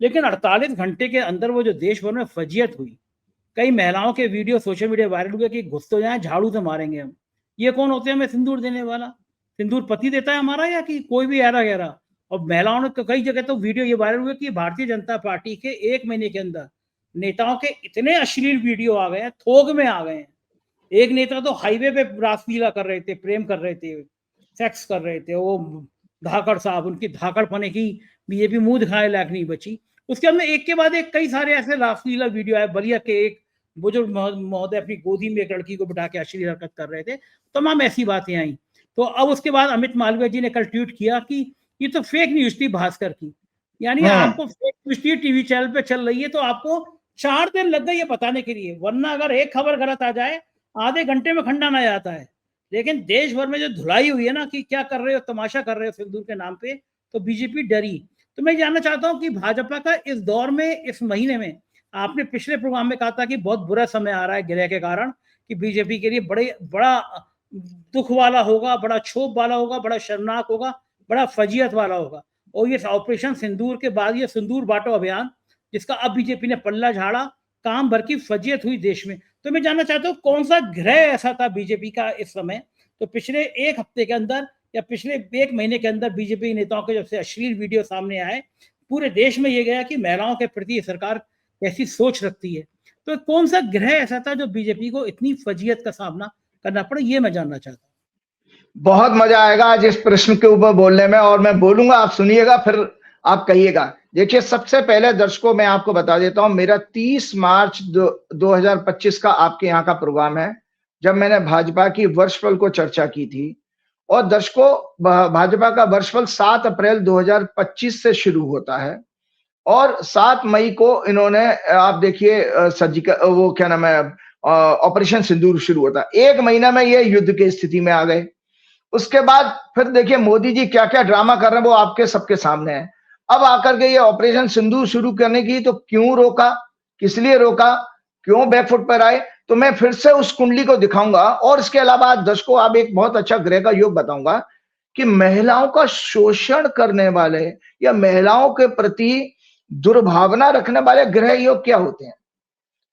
लेकिन 48 घंटे के अंदर वो जो देश भर में फजीयत हुई, कई महिलाओं के वीडियो सोशल मीडिया वायरल हुए कि घुस तो जाए, झाड़ू से मारेंगे हम। ये कौन होते हैं हमें सिंदूर देने वाला? सिंदूर पति देता है हमारा, या कि कोई भी ऐरा गहरा? और महिलाओं ने कई जगह तो वीडियो ये वायरल हुए कि भारतीय जनता पार्टी के 1 महीने के अंदर नेताओं के इतने अश्लील वीडियो आ गए हैं, थोक में आ गए हैं। एक नेता तो हाईवे पे रासलीला कर रहे थे, प्रेम कर रहे थे, सेक्स कर रहे थे। वो धाकड़ साहब, उनकी धाकड़ पने की बीजेपी मुंह दिखाने लायक नहीं बची। उसके अंदर एक के बाद एक कई सारे ऐसे रासलीला वीडियो आए। बलिया के एक बुजुर्ग महोदय अपनी गोदी में एक लड़की को बिठा के अश्लील हरकत कर रहे थे। तमाम ऐसी बातें आई। तो अब उसके बाद अमित मालवीय जी ने कल ट्वीट किया कि ये तो फेक न्यूज थी भास्कर की, यानी आपको फेक न्यूज थी, टीवी चैनल पे चल रही है, तो आपको 4 दिन लग गए ये बताने के लिए। वरना अगर एक खबर गलत आ जाए, आधे घंटे में खंडन आ जाता है। लेकिन देश भर में जो धुलाई हुई है ना कि क्या कर रहे हो, तमाशा कर रहे हो सिंदूर के नाम पे, तो बीजेपी डरी। तो मैं जानना चाहता हूं कि भाजपा का इस दौर में, इस महीने में, आपने पिछले प्रोग्राम में कहा था कि बहुत बुरा समय आ रहा है गिरह के कारण, कि बीजेपी के लिए बड़ा दुख वाला होगा, बड़ा क्षोभ वाला होगा, बड़ा शर्मनाक होगा, बड़ा फजीयत वाला होगा। और ये ऑपरेशन सिंदूर के बाद ये सिंदूर बांटो अभियान, जिसका अब बीजेपी ने पल्ला झाड़ा, काम भर की फजीयत हुई देश में। तो मैं जानना चाहता हूँ कौन सा ग्रह ऐसा था बीजेपी का इस समय, तो पिछले एक हफ्ते के अंदर या पिछले एक महीने के अंदर बीजेपी नेताओं के जब से अश्लील वीडियो सामने आए, पूरे देश में ये गया कि महिलाओं के प्रति सरकार कैसी सोच रखती है। तो कौन सा ग्रह ऐसा था जो बीजेपी को इतनी फजीयत का सामना करना पड़ा, ये मैं जानना चाहता हूँ। बहुत मजा आएगा आज इस प्रश्न के ऊपर बोलने में, और मैं बोलूंगा, आप सुनिएगा, फिर आप कहिएगा। देखिए, सबसे पहले दर्शकों मैं आपको बता देता हूं, मेरा 30 मार्च 2025 का आपके यहाँ का प्रोग्राम है, जब मैंने भाजपा की वर्षफल को चर्चा की थी। और दर्शकों, भाजपा का वर्षफल 7 अप्रैल 2025 से शुरू होता है और 7 मई को इन्होंने, आप देखिए, सर्जिकल, वो क्या नाम है, ऑपरेशन सिंदूर शुरू होता है। एक महीना में ये युद्ध की स्थिति में आ गए। उसके बाद फिर देखिए मोदी जी क्या क्या ड्रामा कर रहे हैं, वो आपके सबके सामने है। अब आकर के ये ऑपरेशन सिंदूर शुरू करने की, तो क्यों रोका, किस लिए रोका, क्यों बैकफुट पर आए, तो मैं फिर से उस कुंडली को दिखाऊंगा। और इसके अलावा दर्शकों, आप एक बहुत अच्छा ग्रह का योग बताऊंगा कि महिलाओं का शोषण करने वाले या महिलाओं के प्रति दुर्भावना रखने वाले ग्रह योग क्या होते हैं,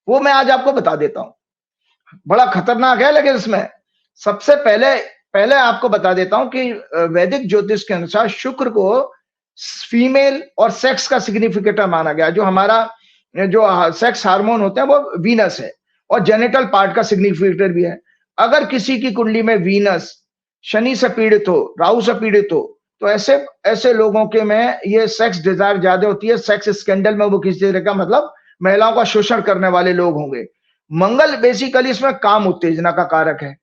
वो मैं आज आपको बता देता हूं। बड़ा खतरनाक है, लेकिन इसमें सबसे पहले आपको बता देता हूं कि वैदिक ज्योतिष के अनुसार शुक्र को फीमेल और सेक्स का सिग्निफिकेटर माना गया। जो हमारा जो सेक्स हार्मोन होते हैं वो वीनस है, और जेनिटल पार्ट का सिग्निफिकेटर भी है। अगर किसी की कुंडली में वीनस शनि से पीड़ित हो, राहु से पीड़ित हो, तो ऐसे लोगों के में ये सेक्स डिजायर ज्यादा होती है। सेक्स स्कैंडल में वो किसी तरह का, मतलब महिलाओं का शोषण करने वाले लोग होंगे। मंगल बेसिकली इसमें काम उत्तेजना का कारक है,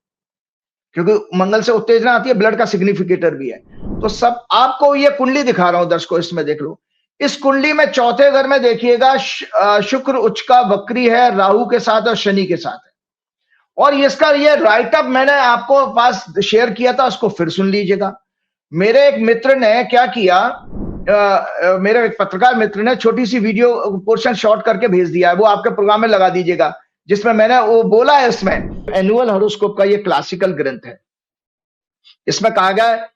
क्योंकि मंगल से उत्तेजना आती है, ब्लड का सिग्निफिकेटर भी है। तो सब आपको ये कुंडली दिखा रहा हूं दर्शकों, इसमें देख लो। इस कुंडली में चौथे घर में देखिएगा शुक्र उच्च का वक्री है, राहु के साथ और शनि के साथ है। और इसका ये राइटअप मैंने आपको पास शेयर किया था, उसको फिर सुन लीजिएगा। मेरे एक मित्र ने क्या किया, मेरे एक पत्रकार मित्र ने छोटी सी वीडियो पोर्शन शॉर्ट करके भेज दिया है, वो आपके प्रोग्राम में लगा दीजिएगा, जिसमें मैंने वो बोला है। इसमें एनुअल हॉरोस्कोप का ये क्लासिकल ग्रंथ है। इसमें कहा गया है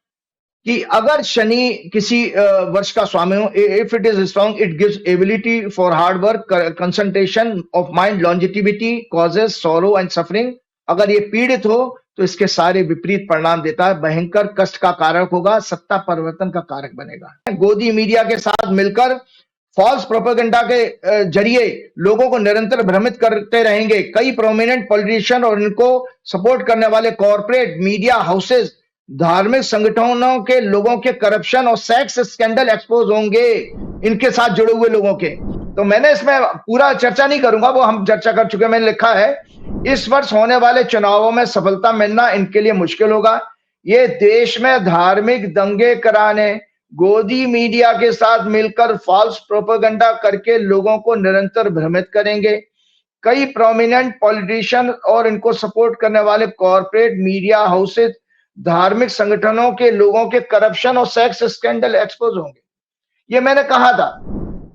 कि अगर शनि किसी वर्ष का स्वामी हो, if it is strong, it gives ability for hard work, concentration of mind, longevity, causes sorrow and suffering. अगर ये पीड़ित हो तो इसके सारे विपरीत परिणाम देता है, भयंकर कष्ट का कारक होगा, सत्ता परिवर्तन का कारक बनेगा। गोदी मीडिया के साथ मिलकर फॉल्स प्रोपेगेंडा के जरिए लोगों को निरंतर भ्रमित करते रहेंगे। कई प्रोमिनेंट पॉलिटिशियन और इनको सपोर्ट करने वाले कॉर्पोरेट मीडिया हाउसेस, धार्मिक संगठनों के लोगों के करप्शन और सेक्स स्कैंडल एक्सपोज होंगे, इनके साथ जुड़े हुए लोगों के। तो मैंने इसमें पूरा चर्चा नहीं करूंगा, वो हम चर्चा कर चुके हैं। मैंने लिखा है, इस वर्ष होने वाले चुनावों में सफलता मिलना इनके लिए मुश्किल होगा। ये देश में धार्मिक दंगे कराने, गोदी मीडिया के साथ मिलकर फॉल्स प्रोपेगेंडा करके लोगों को निरंतर भ्रमित करेंगे। कई प्रोमिनेंट पॉलिटिशियन और इनको सपोर्ट करने वाले कॉर्पोरेट मीडिया हाउसेस, धार्मिक संगठनों के लोगों के करप्शन और सेक्स स्कैंडल एक्सपोज होंगे। ये मैंने कहा था।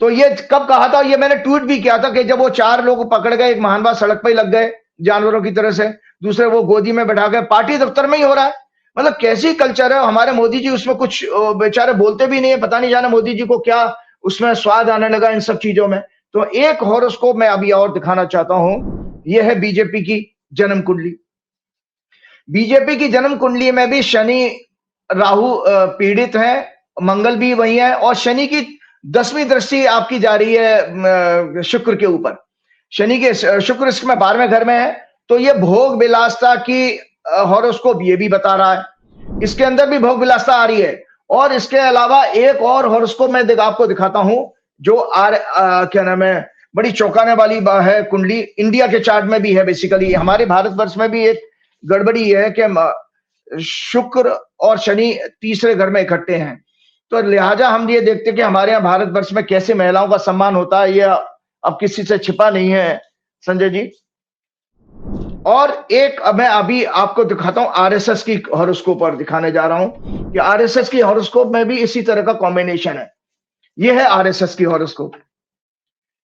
तो ये कब कहा था, ये मैंने ट्वीट भी किया था कि जब वो 4 लोग पकड़ गए, एक महानवा सड़क पर ही लग गए जानवरों की तरह से, दूसरे वो गोदी में बैठा गए, पार्टी दफ्तर में ही हो रहा है। मतलब कैसी कल्चर है हमारे मोदी जी, उसमें कुछ बेचारे बोलते भी नहीं है, पता नहीं जाना मोदी जी को क्या उसमें स्वाद आने लगा इन सब चीजों में। तो एक हॉरोस्कोप मैं अभी और दिखाना चाहता हूं, यह है बीजेपी की जन्म कुंडली। बीजेपी की जन्म कुंडली में भी शनि राहु पीड़ित है, मंगल भी वही है, और शनि की 10वीं दृष्टि आपकी जा रही है शुक्र के ऊपर। शनि के शुक्र इसमें 12वें घर में है, तो ये भोग विलासता की हॉरोस्कोप ये भी बता रहा है, इसके अंदर भी भोग विलासता आ रही है। और इसके अलावा एक और हॉरोस्कोप मैं आपको दिखाता हूं, जो क्या नाम है, बड़ी चौंकाने वाली है कुंडली, इंडिया के चार्ट में भी है। बेसिकली हमारे भारतवर्ष में भी एक गड़बड़ी है कि शुक्र और शनि तीसरे घर में इकट्ठे हैं, तो लिहाजा हम ये देखते हैं कि हमारे यहाँ भारतवर्ष में कैसे महिलाओं का सम्मान होता है, ये अब किसी से छिपा नहीं है संजय जी। और एक मैं अभी आपको दिखाता हूं, आरएसएस की हॉरोस्कोप पर दिखाने जा रहा हूं कि आरएसएस की हॉरोस्कोप में भी इसी तरह का कॉम्बिनेशन है। ये है आरएसएस की हॉरोस्कोप।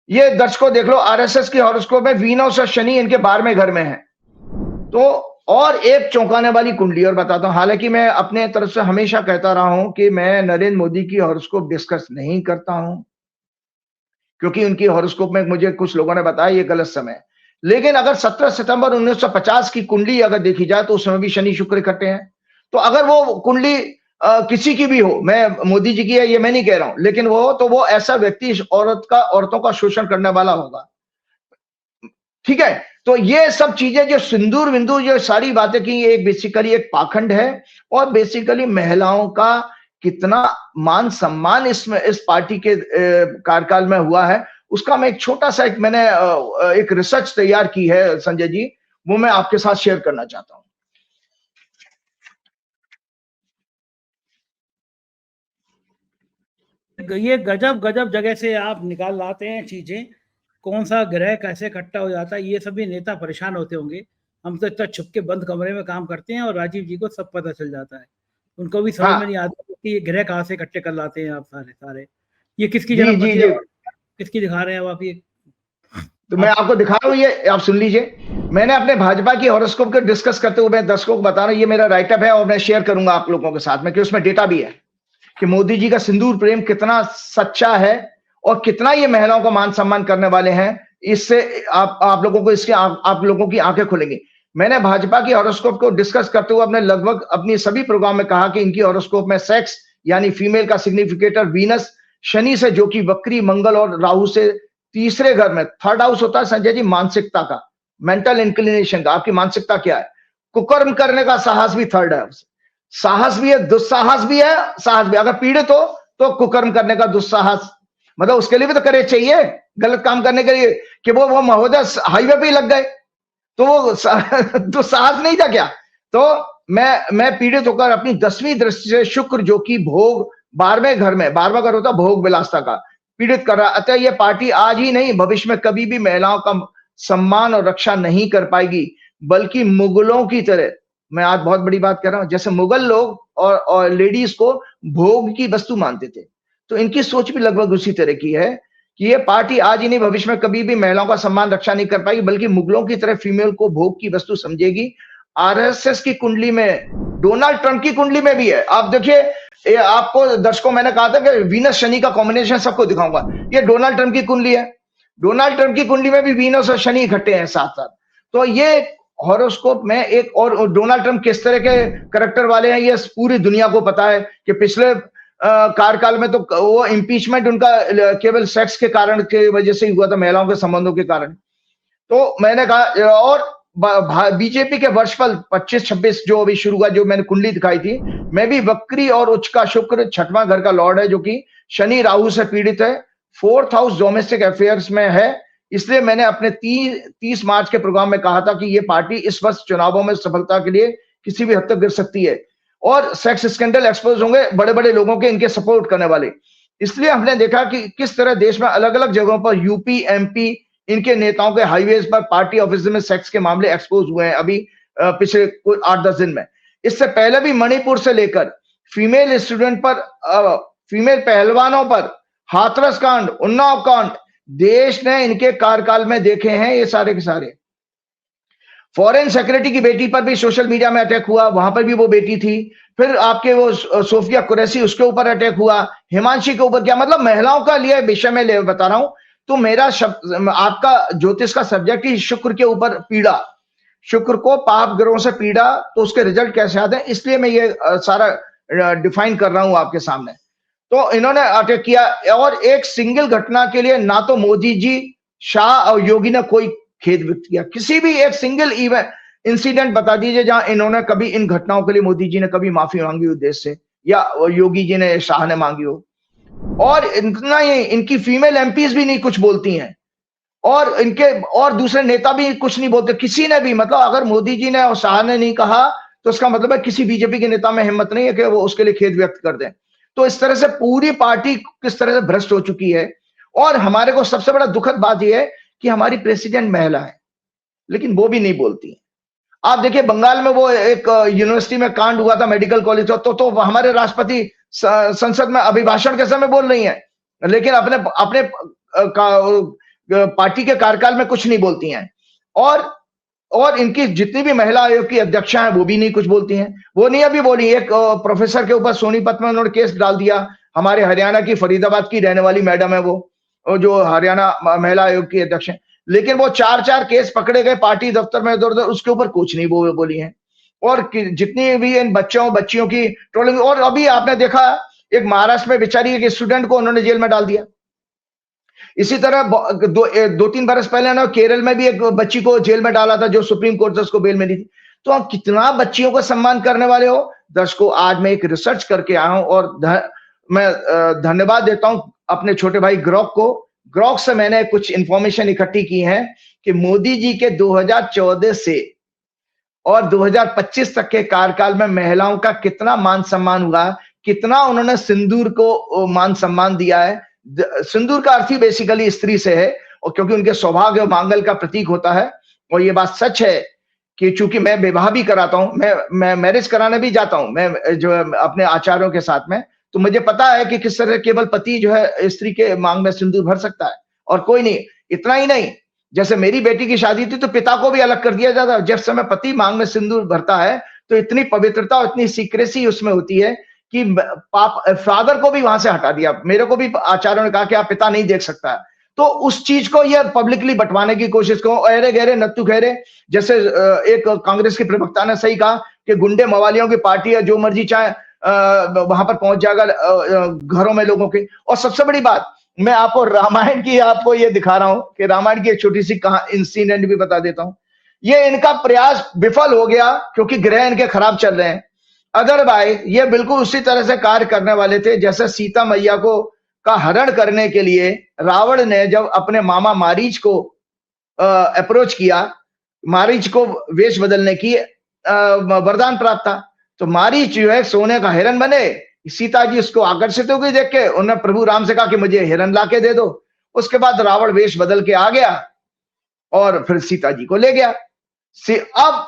ये दर्शकों देख लो, आरएसएस की हॉरोस्कोप में वीनस और शनि इनके 12वें घर में है। तो और एक चौंकाने वाली कुंडली और बताता हूं, हालांकि मैं अपने तरफ से हमेशा कहता रहा हूं कि मैं नरेंद्र मोदी की हॉरोस्कोप डिस्कस नहीं करता हूं, क्योंकि उनकी हॉरोस्कोप में मुझे कुछ लोगों ने बताया ये गलत समय। लेकिन अगर 17 सितंबर 1950 की कुंडली अगर देखी जाए तो उसमें भी शनि शुक्र इकट्ठे हैं। तो अगर वो कुंडली किसी की भी हो, मैं मोदी जी की है ये मैं नहीं कह रहा हूं, लेकिन वो ऐसा व्यक्ति इस औरतों का शोषण करने वाला होगा। ठीक है, तो ये सब चीजें जो सिंदूर विंदूर जो सारी बातें की, ये एक बेसिकली एक पाखंड है और बेसिकली महिलाओं का कितना मान सम्मान इसमें इस पार्टी के कार्यकाल में हुआ है, उसका मैं एक छोटा सा मैंने एक रिसर्च तैयार की है संजय जी, वो मैं आपके साथ शेयर करना चाहता हूं। ये गजब गजब जगह से आप निकाल लाते हैं चीजें, कौन सा ग्रह कैसे इकट्ठा हो जाता है, ये सभी नेता परेशान होते होंगे। हम तो इतना छुप के बंद कमरे में काम करते हैं और राजीव जी को सब पता चल जाता है। उनको भी समझ में नहीं आता कि ये ग्रह कहाँ से इकट्ठे कर लाते हैं आप सारे। ये किसकी जन्म पत्रिका किसकी दिखा रहे हैं अब आप? ये तो मैं आपको दिखा रहा हूँ, ये आप सुन लीजिए। मैंने अपने भाजपा की हॉरोस्कोप को डिस्कस करते हुए मैं दर्शकों को बता रहा हूँ, ये मेरा राइटअप है और मैं शेयर करूंगा आप लोगों के साथ में कि उसमें डेटा भी है कि मोदी जी का सिंदूर प्रेम कितना सच्चा है और कितना ये महिलाओं का मान सम्मान करने वाले हैं। इससे आप लोगों को इसके आप लोगों की आंखें खुलेंगी। मैंने भाजपा की हॉरोस्कोप को डिस्कस करते हुए अपने लगभग अपनी सभी प्रोग्राम में कहा कि इनकी हॉरोस्कोप में सेक्स यानी फीमेल का सिग्निफिकेटर वीनस शनि से, जो कि वक्री, मंगल और राहु से तीसरे घर में, थर्ड हाउस होता है संजय जी मानसिकता का, मेंटल इंक्लिनेशन का, आपकी मानसिकता क्या है। कुकर्म करने का साहस भी थर्ड है, साहस भी है, दुस्साहस भी है, साहस भी। अगर पीड़ित हो तो कुकर्म करने का दुस्साहस, मतलब उसके लिए भी तो करेज चाहिए गलत काम करने के लिए, कि वो महोदय हाईवे पे ही लग गए तो वो दुस्साहस नहीं था क्या। तो मैं पीड़ित होकर अपनी 10वीं दृष्टि से शुक्र, जो कि भोग 12वें घर में, 12वां घर होता भोग विलासता का, पीड़ित कर रहा। अतः ये पार्टी आज ही नहीं भविष्य में कभी भी महिलाओं का सम्मान और रक्षा नहीं कर पाएगी, बल्कि मुगलों की तरह, मैं आज बहुत बड़ी बात कर रहा हूं, जैसे मुगल लोग और लेडीज को भोग की वस्तु मानते थे, तो इनकी सोच भी लगभग उसी तरह की है कि ये पार्टी आज ही नहीं भविष्य में कभी भी महिलाओं का सम्मान रक्षा नहीं कर पाएगी, बल्कि मुगलों की तरह फीमेल को भोग की वस्तु समझेगी। आरएसएस की कुंडली में, डोनाल्ड ट्रंप की कुंडली में भी है। आप देखिए, आपको दर्शकों मैंने कहा था कि वीनस शनि का कॉम्बिनेशन सबको दिखाऊंगा, ये डोनाल्ड ट्रंप की कुंडली है। डोनाल्ड ट्रंप की कुंडली में भी वीनस और शनि इकट्ठे हैं साथ साथ। तो ये हॉरोस्कोप में एक और डोनाल्ड ट्रंप किस तरह के करैक्टर वाले हैं ये पूरी दुनिया को पता है कि पिछले कार्यकाल में तो वो इम्पीचमेंट उनका केवल सेक्स के कारण के वजह से ही हुआ था, महिलाओं के संबंधों के कारण। तो मैंने कहा, और बीजेपी के वर्षफल 25-26 जो अभी शुरू हुआ, जो मैंने कुंडली दिखाई थी, मैं भी वक्री और उच्च का शुक्र 6वां घर का लॉर्ड है, जो कि शनि राहु से पीड़ित है, 4th हाउस डोमेस्टिक अफेयर्स में है। इसलिए मैंने अपने 30 मार्च के प्रोग्राम में कहा था कि ये पार्टी इस वर्ष चुनावों में सफलता के लिए किसी भी हद तक गिर सकती है और सेक्स स्कैंडल एक्सपोज होंगे बड़े बड़े लोगों के, इनके सपोर्ट करने वाले। इसलिए हमने देखा कि किस तरह देश में अलग अलग जगहों पर यूपी, एमपी, इनके नेताओं के हाईवेज पर पार्टी ऑफिस में सेक्स के मामले एक्सपोज हुए हैं अभी पिछले 8-10 दिन में। इससे पहले भी मणिपुर से लेकर फीमेल स्टूडेंट पर, फीमेल पहलवानों पर हाथरस कांड, उन्नाव कांड, देश ने इनके कार्यकाल में देखे हैं ये सारे के सारे। फॉरेन सेक्रेटरी की बेटी पर भी सोशल मीडिया में अटैक हुआ, वहां पर भी वो बेटी थी। फिर आपके वो सोफिया कुरैशी, उसके ऊपर अटैक हुआ, हिमांशी के ऊपर क्या, मतलब महिलाओं का लिए विषय में बता रहा हूं। तो मेरा आपका ज्योतिष का सब्जेक्ट ही शुक्र के ऊपर पीड़ा, शुक्र को पाप ग्रहों से पीड़ा, तो उसके रिजल्ट कैसे आते हैं, इसलिए मैं ये सारा डिफाइन कर रहा हूं आपके सामने। तो इन्होंने अटैक किया और एक सिंगल घटना के लिए ना तो मोदी जी, शाह और योगी ने कोई खेद व्यक्त किया। किसी भी एक सिंगल इंसिडेंट बता दीजिए जहां इन्होंने कभी इन घटनाओं के लिए मोदी जी ने कभी माफी मांगी हो देश से, या योगी जी ने, शाह ने मांगी हो। और इतना ही, इनकी फीमेल एमपीज भी नहीं कुछ बोलती हैं और इनके और दूसरे नेता भी कुछ नहीं बोलते, किसी ने भी। मतलब अगर मोदी जी ने और शाह ने नहीं कहा तो इसका मतलब है किसी बीजेपी के नेता में हिम्मत नहीं है कि वो उसके लिए खेद व्यक्त कर दें। तो इस तरह से पूरी पार्टी किस तरह से भ्रष्ट हो चुकी है। और हमारे को सबसे बड़ा दुखद बात यह है कि हमारी प्रेसिडेंट महिला है, लेकिन वो भी नहीं बोलती। आप देखिए बंगाल में वो एक यूनिवर्सिटी में कांड हुआ था, मेडिकल कॉलेज, तो हमारे राष्ट्रपति संसद में अभिभाषण के समय बोल रही हैं, लेकिन अपने पार्टी के कार्यकाल में कुछ नहीं बोलती हैं। और इनकी जितनी भी महिला आयोग की अध्यक्षा हैं वो भी नहीं कुछ बोलती हैं। वो नहीं अभी बोली, एक प्रोफेसर के ऊपर सोनीपत में उन्होंने केस डाल दिया, हमारे हरियाणा की फरीदाबाद की रहने वाली मैडम है वो जो हरियाणा महिला आयोग की अध्यक्ष है, लेकिन वो 4-4 केस पकड़े गए पार्टी दफ्तर में इधर उधर, उसके ऊपर कुछ नहीं बोली है। और जितनी भी इन बच्चियों की ट्रोलिंग, और अभी आपने देखा एक महाराष्ट्र में बेचारी एक स्टूडेंट को उन्होंने जेल में डाल दिया। इसी तरह 2-3 बरस पहले ना केरल में भी एक बच्ची को जेल में डाला था जो सुप्रीम कोर्ट से उसको बेल मिली थी। तो आप कितना बच्चियों को सम्मान करने वाले हो। दर्शकों, आज मैं एक रिसर्च करके आया हूं और मैं धन्यवाद देता हूं अपने छोटे भाई ग्रॉक को। ग्रॉक से मैंने कुछ इंफॉर्मेशन इकट्ठी की है कि मोदी जी के 2014 से और 2025 तक के कार्यकाल में महिलाओं का कितना मान सम्मान हुआ, कितना उन्होंने सिंदूर को मान सम्मान दिया है। सिंदूर का अर्थ ही बेसिकली स्त्री से है, और क्योंकि उनके सौभाग्य और मांगल का प्रतीक होता है। और ये बात सच है कि चूंकि मैं विवाह भी कराता हूं, मैं मैरिज कराने भी जाता हूं, मैं जो अपने आचार्यों के साथ में, तो मुझे पता है कि किस तरह केवल पति जो है स्त्री के मांग में सिंदूर भर सकता है और कोई नहीं। इतना ही नहीं, जैसे मेरी बेटी की शादी थी तो पिता को भी अलग कर दिया जाता है। जब समय पति मांग में सिंदूर भरता है तो इतनी पवित्रता और इतनी सीक्रेसी उसमें होती है कि फादर को भी वहां से हटा दिया। मेरे को भी आचार्यों ने कहा कि आप पिता नहीं देख सकता। तो उस चीज को यह पब्लिकली बंटवाने की कोशिश करो, अरे गहरे नत्थु खैरे, जैसे एक कांग्रेस के प्रवक्ता ने सही कहा कि गुंडे मवालियों की पार्टी है, जो मर्जी चाहे वहां पर पहुंच जाएगा घरों में लोगों के। और सबसे बड़ी बात, मैं आपको रामायण की आपको ये दिखा रहा हूं कि रामायण की एक छोटी सी इंसिडेंट भी बता देता हूं। ये इनका प्रयास विफल हो गया क्योंकि ग्रह इनके खराब चल रहे हैं। अदरवाइज ये बिल्कुल उसी तरह से कार्य करने वाले थे जैसे सीता मैया को का हरण करने के लिए रावण ने जब अपने मामा मारीच को अप्रोच किया, मारीच को वेश बदलने की वरदान प्राप्त था। तो मारीच जो है सोने का हिरण बने। सीता जी उसको आकर्षित हो गई देख के, उन्होंने प्रभु राम से कहा कि मुझे हिरण लाके दे दो। उसके बाद रावण वेश बदल के आ गया और फिर सीता जी को ले गया। अब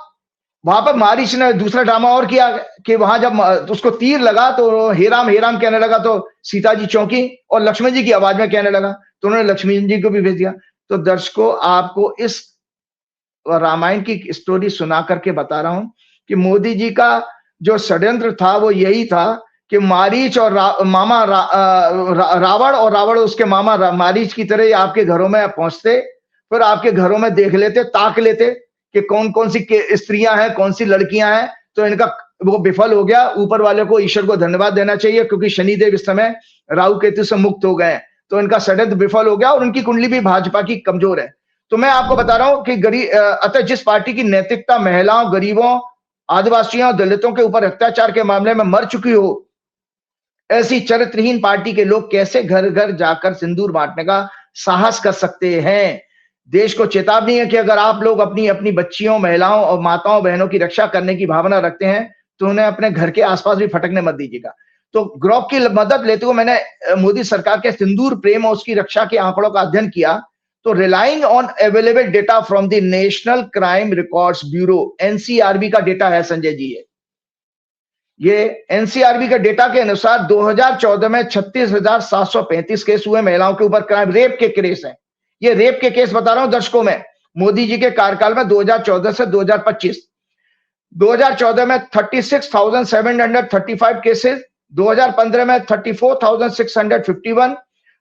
वहां पर मारीच ने दूसरा ड्रामा और किया कि वहां जब उसको तीर लगा तो हे राम कहने लगा, तो सीता जी चौंकी और लक्ष्मण जी की आवाज में कहने लगा, तो उन्होंने लक्ष्मण जी को भी भेज दिया। तो दर्शकों, आपको इस रामायण की स्टोरी सुना करके बता रहा हूं कि मोदी जी का जो षड्यंत्र था वो यही था कि मारीच और रावण और रावण उसके मामा मारीच की तरह आपके घरों में पहुंचते, फिर आपके घरों में देख लेते, ताक लेते कि कौन कौन सी स्त्रियां हैं, कौन सी लड़कियां हैं। तो इनका वो विफल हो गया। ऊपर वाले को, ईश्वर को धन्यवाद देना चाहिए क्योंकि शनिदेव इस समय राहु केतु से मुक्त हो गए। तो इनका षड्यंत्र विफल हो गया और उनकी कुंडली भी भाजपा की कमजोर है। तो मैं आपको बता रहा हूं कि अतः जिस पार्टी की नैतिकता महिलाओं, गरीबों, आदिवासियों, दलितों के ऊपर अत्याचार के मामले में मर चुकी हो, ऐसी चरित्रहीन पार्टी के लोग कैसे घर घर जाकर सिंदूर बांटने का साहस कर सकते हैं। देश को चेतावनी है कि अगर आप लोग अपनी अपनी बच्चियों, महिलाओं और माताओं बहनों की रक्षा करने की भावना रखते हैं तो उन्हें अपने घर के आसपास भी फटकने मत दीजिएगा। तो ग्रॉक की मदद लेते हुए मैंने मोदी सरकार के सिंदूर प्रेम और उसकी रक्षा के आंकड़ों का अध्ययन किया। तो relying on available data from the national crime records bureau, NCRB का डेटा है संजय जी। ये एनसीआरबी के डेटा के अनुसार 2014 में 36,735 केस हुए महिलाओं के ऊपर क्राइम, रेप के केस हैं। ये रेप के केस बता रहा हूं दर्शकों में, मोदी जी के कार्यकाल में 2014 से 2025। 2014 में 36,735 केसेस, 2015 में 34,651,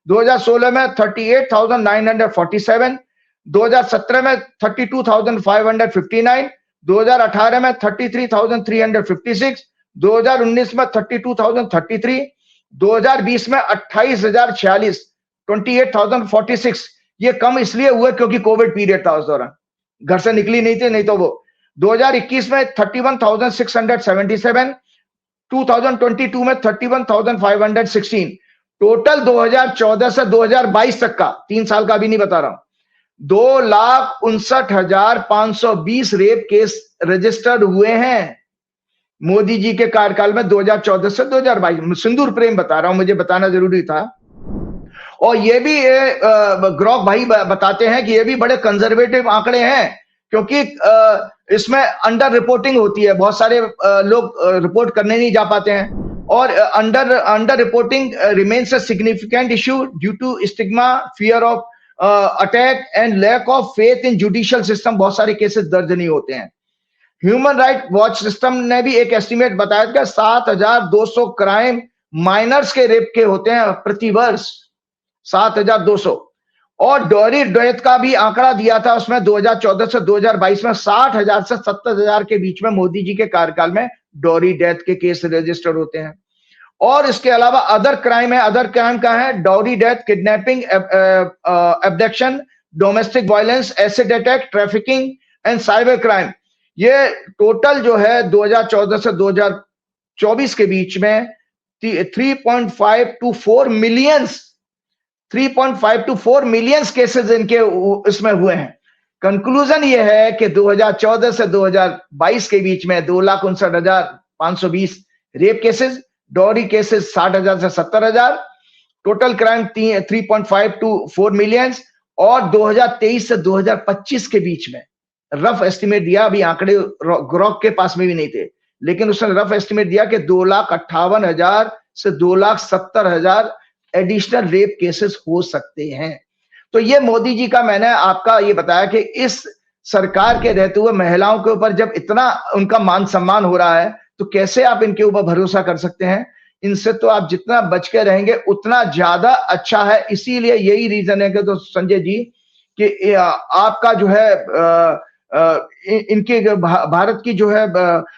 2016 में 38,947, 2017 में 32,559, 2018 में 33,356, 2019 में 32,033, 2020 में 28,046, 28,046। ये कम इसलिए हुए क्योंकि कोविड पीरियड था, उस दौरान घर से निकली नहीं थी, नहीं तो वो 2021 में 31,677, 2022 में 31,516। टोटल 2014 से 2022 तक का, 3 साल का भी नहीं बता रहा हूं, 2,59,520 रेप केस रजिस्टर्ड हुए हैं मोदी जी के कार्यकाल में 2014 से 2022। सिंदूर प्रेम बता रहा हूं, मुझे बताना जरूरी था। और ये भी ग्रॉक भाई बताते हैं कि ये भी बड़े कंजर्वेटिव आंकड़े हैं क्योंकि इसमें अंडर रिपोर्टिंग होती है। बहुत सारे लोग रिपोर्ट करने नहीं जा पाते हैं और under reporting remains a significant issue due to stigma, fear of attack and lack of faith in judicial system. बहुत सारे केसेस दर्ज नहीं होते हैं। ह्यूमन राइट वॉच सिस्टम ने भी एक एस्टिमेट बताया था 7,200 क्राइम माइनर्स के रेप के होते हैं प्रति वर्ष, 7,200। और डॉरी डेथ का भी आंकड़ा दिया था उसमें 2014 से 2022 में 60,000 से 70,000 के बीच में मोदी जी के कार्यकाल में डॉरी डेथ के केस रजिस्टर होते हैं। और इसके अलावा अदर क्राइम है, अदर क्राइम का है dowry death, kidnapping, abduction, domestic violence, acid attack, trafficking and cyber crime. ये टोटल जो है 2014 से 2024 के बीच में 3.5 to 4 मिलियंस केसेस इनके इसमें हुए हैं। कंक्लूजन ये है कि 2014 से 2022 के बीच में 2,59,520 रेप केसेस, डॉरी केसेस 60,000 से 70,000, टोटल क्राइम 3.5 to 4 मिलियंस। और 2023 से 2025 के बीच में रफ एस्टिमेट दिया, अभी आंकड़े ग्रॉक के पास में भी नहीं थे, लेकिन उसने रफ एस्टिमेट दिया कि 2,58,000 से 2,70,000 एडिशनल रेप केसेस हो सकते हैं। तो ये मोदी जी का, मैंने आपका ये बताया कि इस सरकार के रहते हुए महिलाओं के ऊपर जब इतना उनका मान सम्मान हो रहा है, तो कैसे आप इनके ऊपर भरोसा कर सकते हैं? इनसे तो आप जितना बच के रहेंगे उतना ज्यादा अच्छा है। इसीलिए यही रीजन है कि तो संजय जी कि आपका जो है इनके भारत की जो है,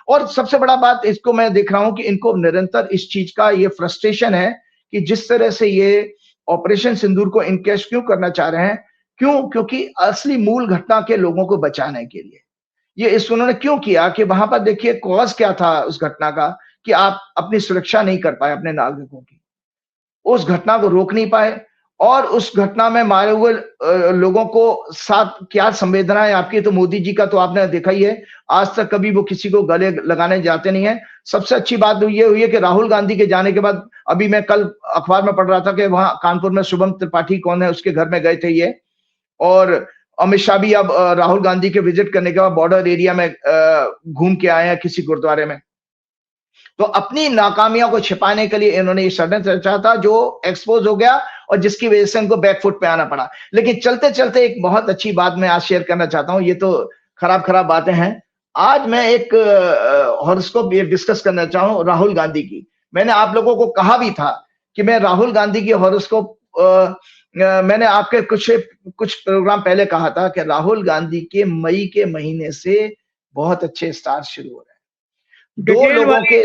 और सबसे बड़ा बात इसको मैं देख रहा हूं कि इनको निरंतर इस चीज का ये फ्रस्ट्रेशन है कि जिस तरह से ये ऑपरेशन सिंदूर को इनकेश क्यों करना चाह रहे हैं, क्योंकि असली मूल घटना के लोगों को बचाने के लिए ये इस उन्होंने क्यों किया कि वहां पर देखिए कॉज क्या था उस घटना का, कि आप अपनी सुरक्षा नहीं कर पाए अपने नागरिकों की, उस घटना को रोक नहीं पाए, और उस घटना में मारे हुए लोगों को साथ क्या संवेदनाएं आपकी। तो मोदी जी का तो आपने देखा ही है, आज तक कभी वो किसी को गले लगाने जाते नहीं है। सबसे अच्छी बात ये हुई है कि राहुल गांधी के जाने के बाद, अभी मैं कल अखबार में पढ़ रहा था कि वहां कानपुर में शुभम त्रिपाठी कौन है उसके घर में गए थे ये, और अमित शाह भी अब राहुल गांधी के विजिट करने के बाद बॉर्डर एरिया में घूम के आए हैं किसी गुरुद्वारे में। तो अपनी नाकामियों को छिपाने के लिए इन्होंने ये षड्यंत्र रचा था जो एक्सपोज हो गया और जिसकी वजह से इनको बैकफुट पे आना पड़ा। लेकिन चलते चलते एक बहुत अच्छी बात मैं आज शेयर करना चाहता हूं, ये तो खराब बातें हैं। आज मैं एक हॉरोस्कोप ये डिस्कस करना चाहूं राहुल गांधी की। मैंने आप लोगों को कहा भी था कि मैं राहुल गांधी की हॉरोस्कोप, मैंने आपके कुछ प्रोग्राम पहले कहा था कि राहुल गांधी के मई के महीने से बहुत अच्छे स्टार शुरू हो रहे हैं। दो लोगों के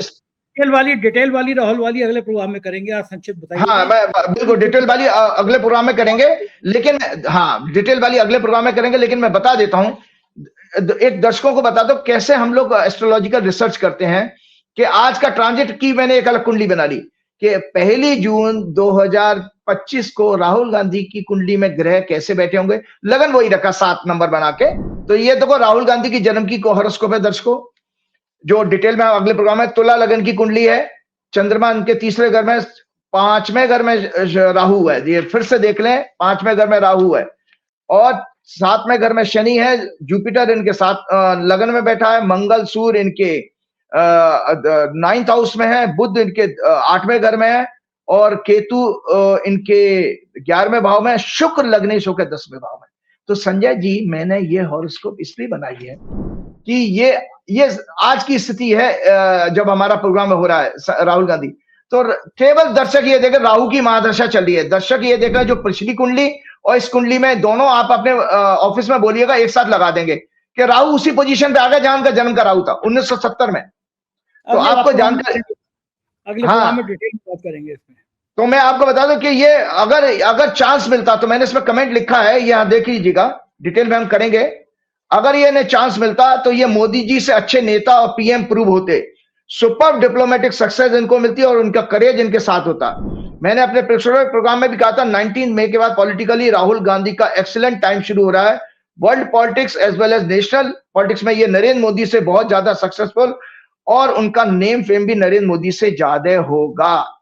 डिटेल वाली राहुल वाली अगले प्रोग्राम में करेंगे, आप संक्षिप्त बताइए। हाँ, मैं बिल्कुल डिटेल वाली अगले प्रोग्राम में करेंगे, लेकिन हाँ डिटेल वाली अगले प्रोग्राम में करेंगे। लेकिन मैं बता देता हूं, एक दर्शकों को बता दो कैसे हम लोग एस्ट्रोलॉजिकल रिसर्च करते हैं कि आज का ट्रांजिट की मैंने एक अलग कुंडली बना ली कि 1 जून 2025 को राहुल गांधी की कुंडली में ग्रह कैसे बैठे होंगे। लगन वही रखा 7 नंबर बना के। तो ये देखो राहुल गांधी की जन्म की हॉरोस्कोप है दर्शकों, जो डिटेल में अगले प्रोग्राम में। तुला लगन की कुंडली है, चंद्रमा इनके तीसरे घर में, 5वें घर में राहु है, ये फिर से देख लें, 5वें घर में राहु है, और 7वें घर में शनि है, जुपिटर इनके साथ लगन में बैठा है, मंगल सूर्य इनके 9th हाउस में है, बुध इनके 8वें घर में है, और केतु इनके 11वें भाव में, शुक्र लग्नेश होकर 10वें भाव में। तो संजय जी मैंने ये हॉरोस्कोप इसलिए बनाई है कि ये आज की स्थिति है जब हमारा प्रोग्राम हो रहा है राहुल गांधी। तो केवल दर्शक ये देखें राहु की महादशा चल रही है, दर्शक ये देखें जो पिछली कुंडली और इस कुंडली में दोनों आप अपने ऑफिस में बोलिएगा एक साथ लगा देंगे कि राहु उसी पोजीशन पे आ गया जहां उनका जन्म का राहु था 1970 में। तो आपको जानकारी अगले प्रोग्राम में डिटेल बात करेंगे इसमें। तो मैं आपको बता दूं कि ये अगर चांस मिलता, तो मैंने इसमें कमेंट लिखा है, यहां देख लीजिएगा, डिटेल में हम करेंगे। अगर ये ने चांस मिलता तो ये मोदी जी से अच्छे नेता और पीएम प्रूव होते। सुपर डिप्लोमेटिक सक्सेस इनको मिलती और उनका करेज इनके साथ होता। मैंने अपने प्रोग्राम में भी कहा था 19 मई के बाद पॉलिटिकली राहुल गांधी का एक्सीलेंट टाइम शुरू हो रहा है। World politics as well as national politics में ये नरेंद्र मोदी से बहुत ज्यादा सक्सेसफुल, और उनका नेम फेम भी नरेंद्र मोदी से ज्यादा होगा।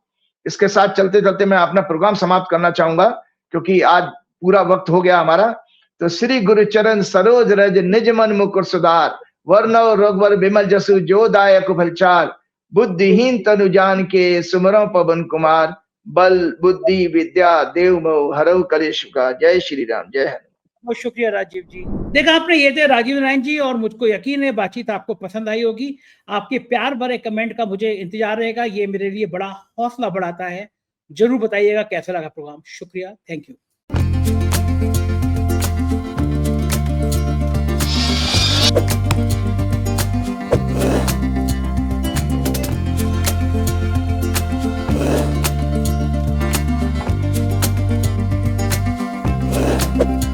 इसके साथ चलते चलते मैं अपना प्रोग्राम समाप्त करना चाहूंगा क्योंकि आज पूरा वक्त हो गया हमारा। तो श्री गुरु चरण सरोज रज निज मन मुकुर सुधार, वर्णव रघुवर विमल जसु जो दायक फलचार, बुद्धिहीन तनु जान के सुमरो पवन कुमार, बल बुद्धि विद्या देव मोह हरऊ कलेश का। जय श्री राम, जय हनुमान। बहुत शुक्रिया राजीव जी। देखा आपने, ये थे राजीव नारायण जी, और मुझको यकीन है बातचीत आपको पसंद आई होगी। आपके प्यार भरे कमेंट का मुझे इंतजार रहेगा, ये मेरे लिए बड़ा हौसला बढ़ाता है। जरूर बताइएगा कैसा लगा प्रोग्राम। शुक्रिया, थैंक यू। धन्यवाद।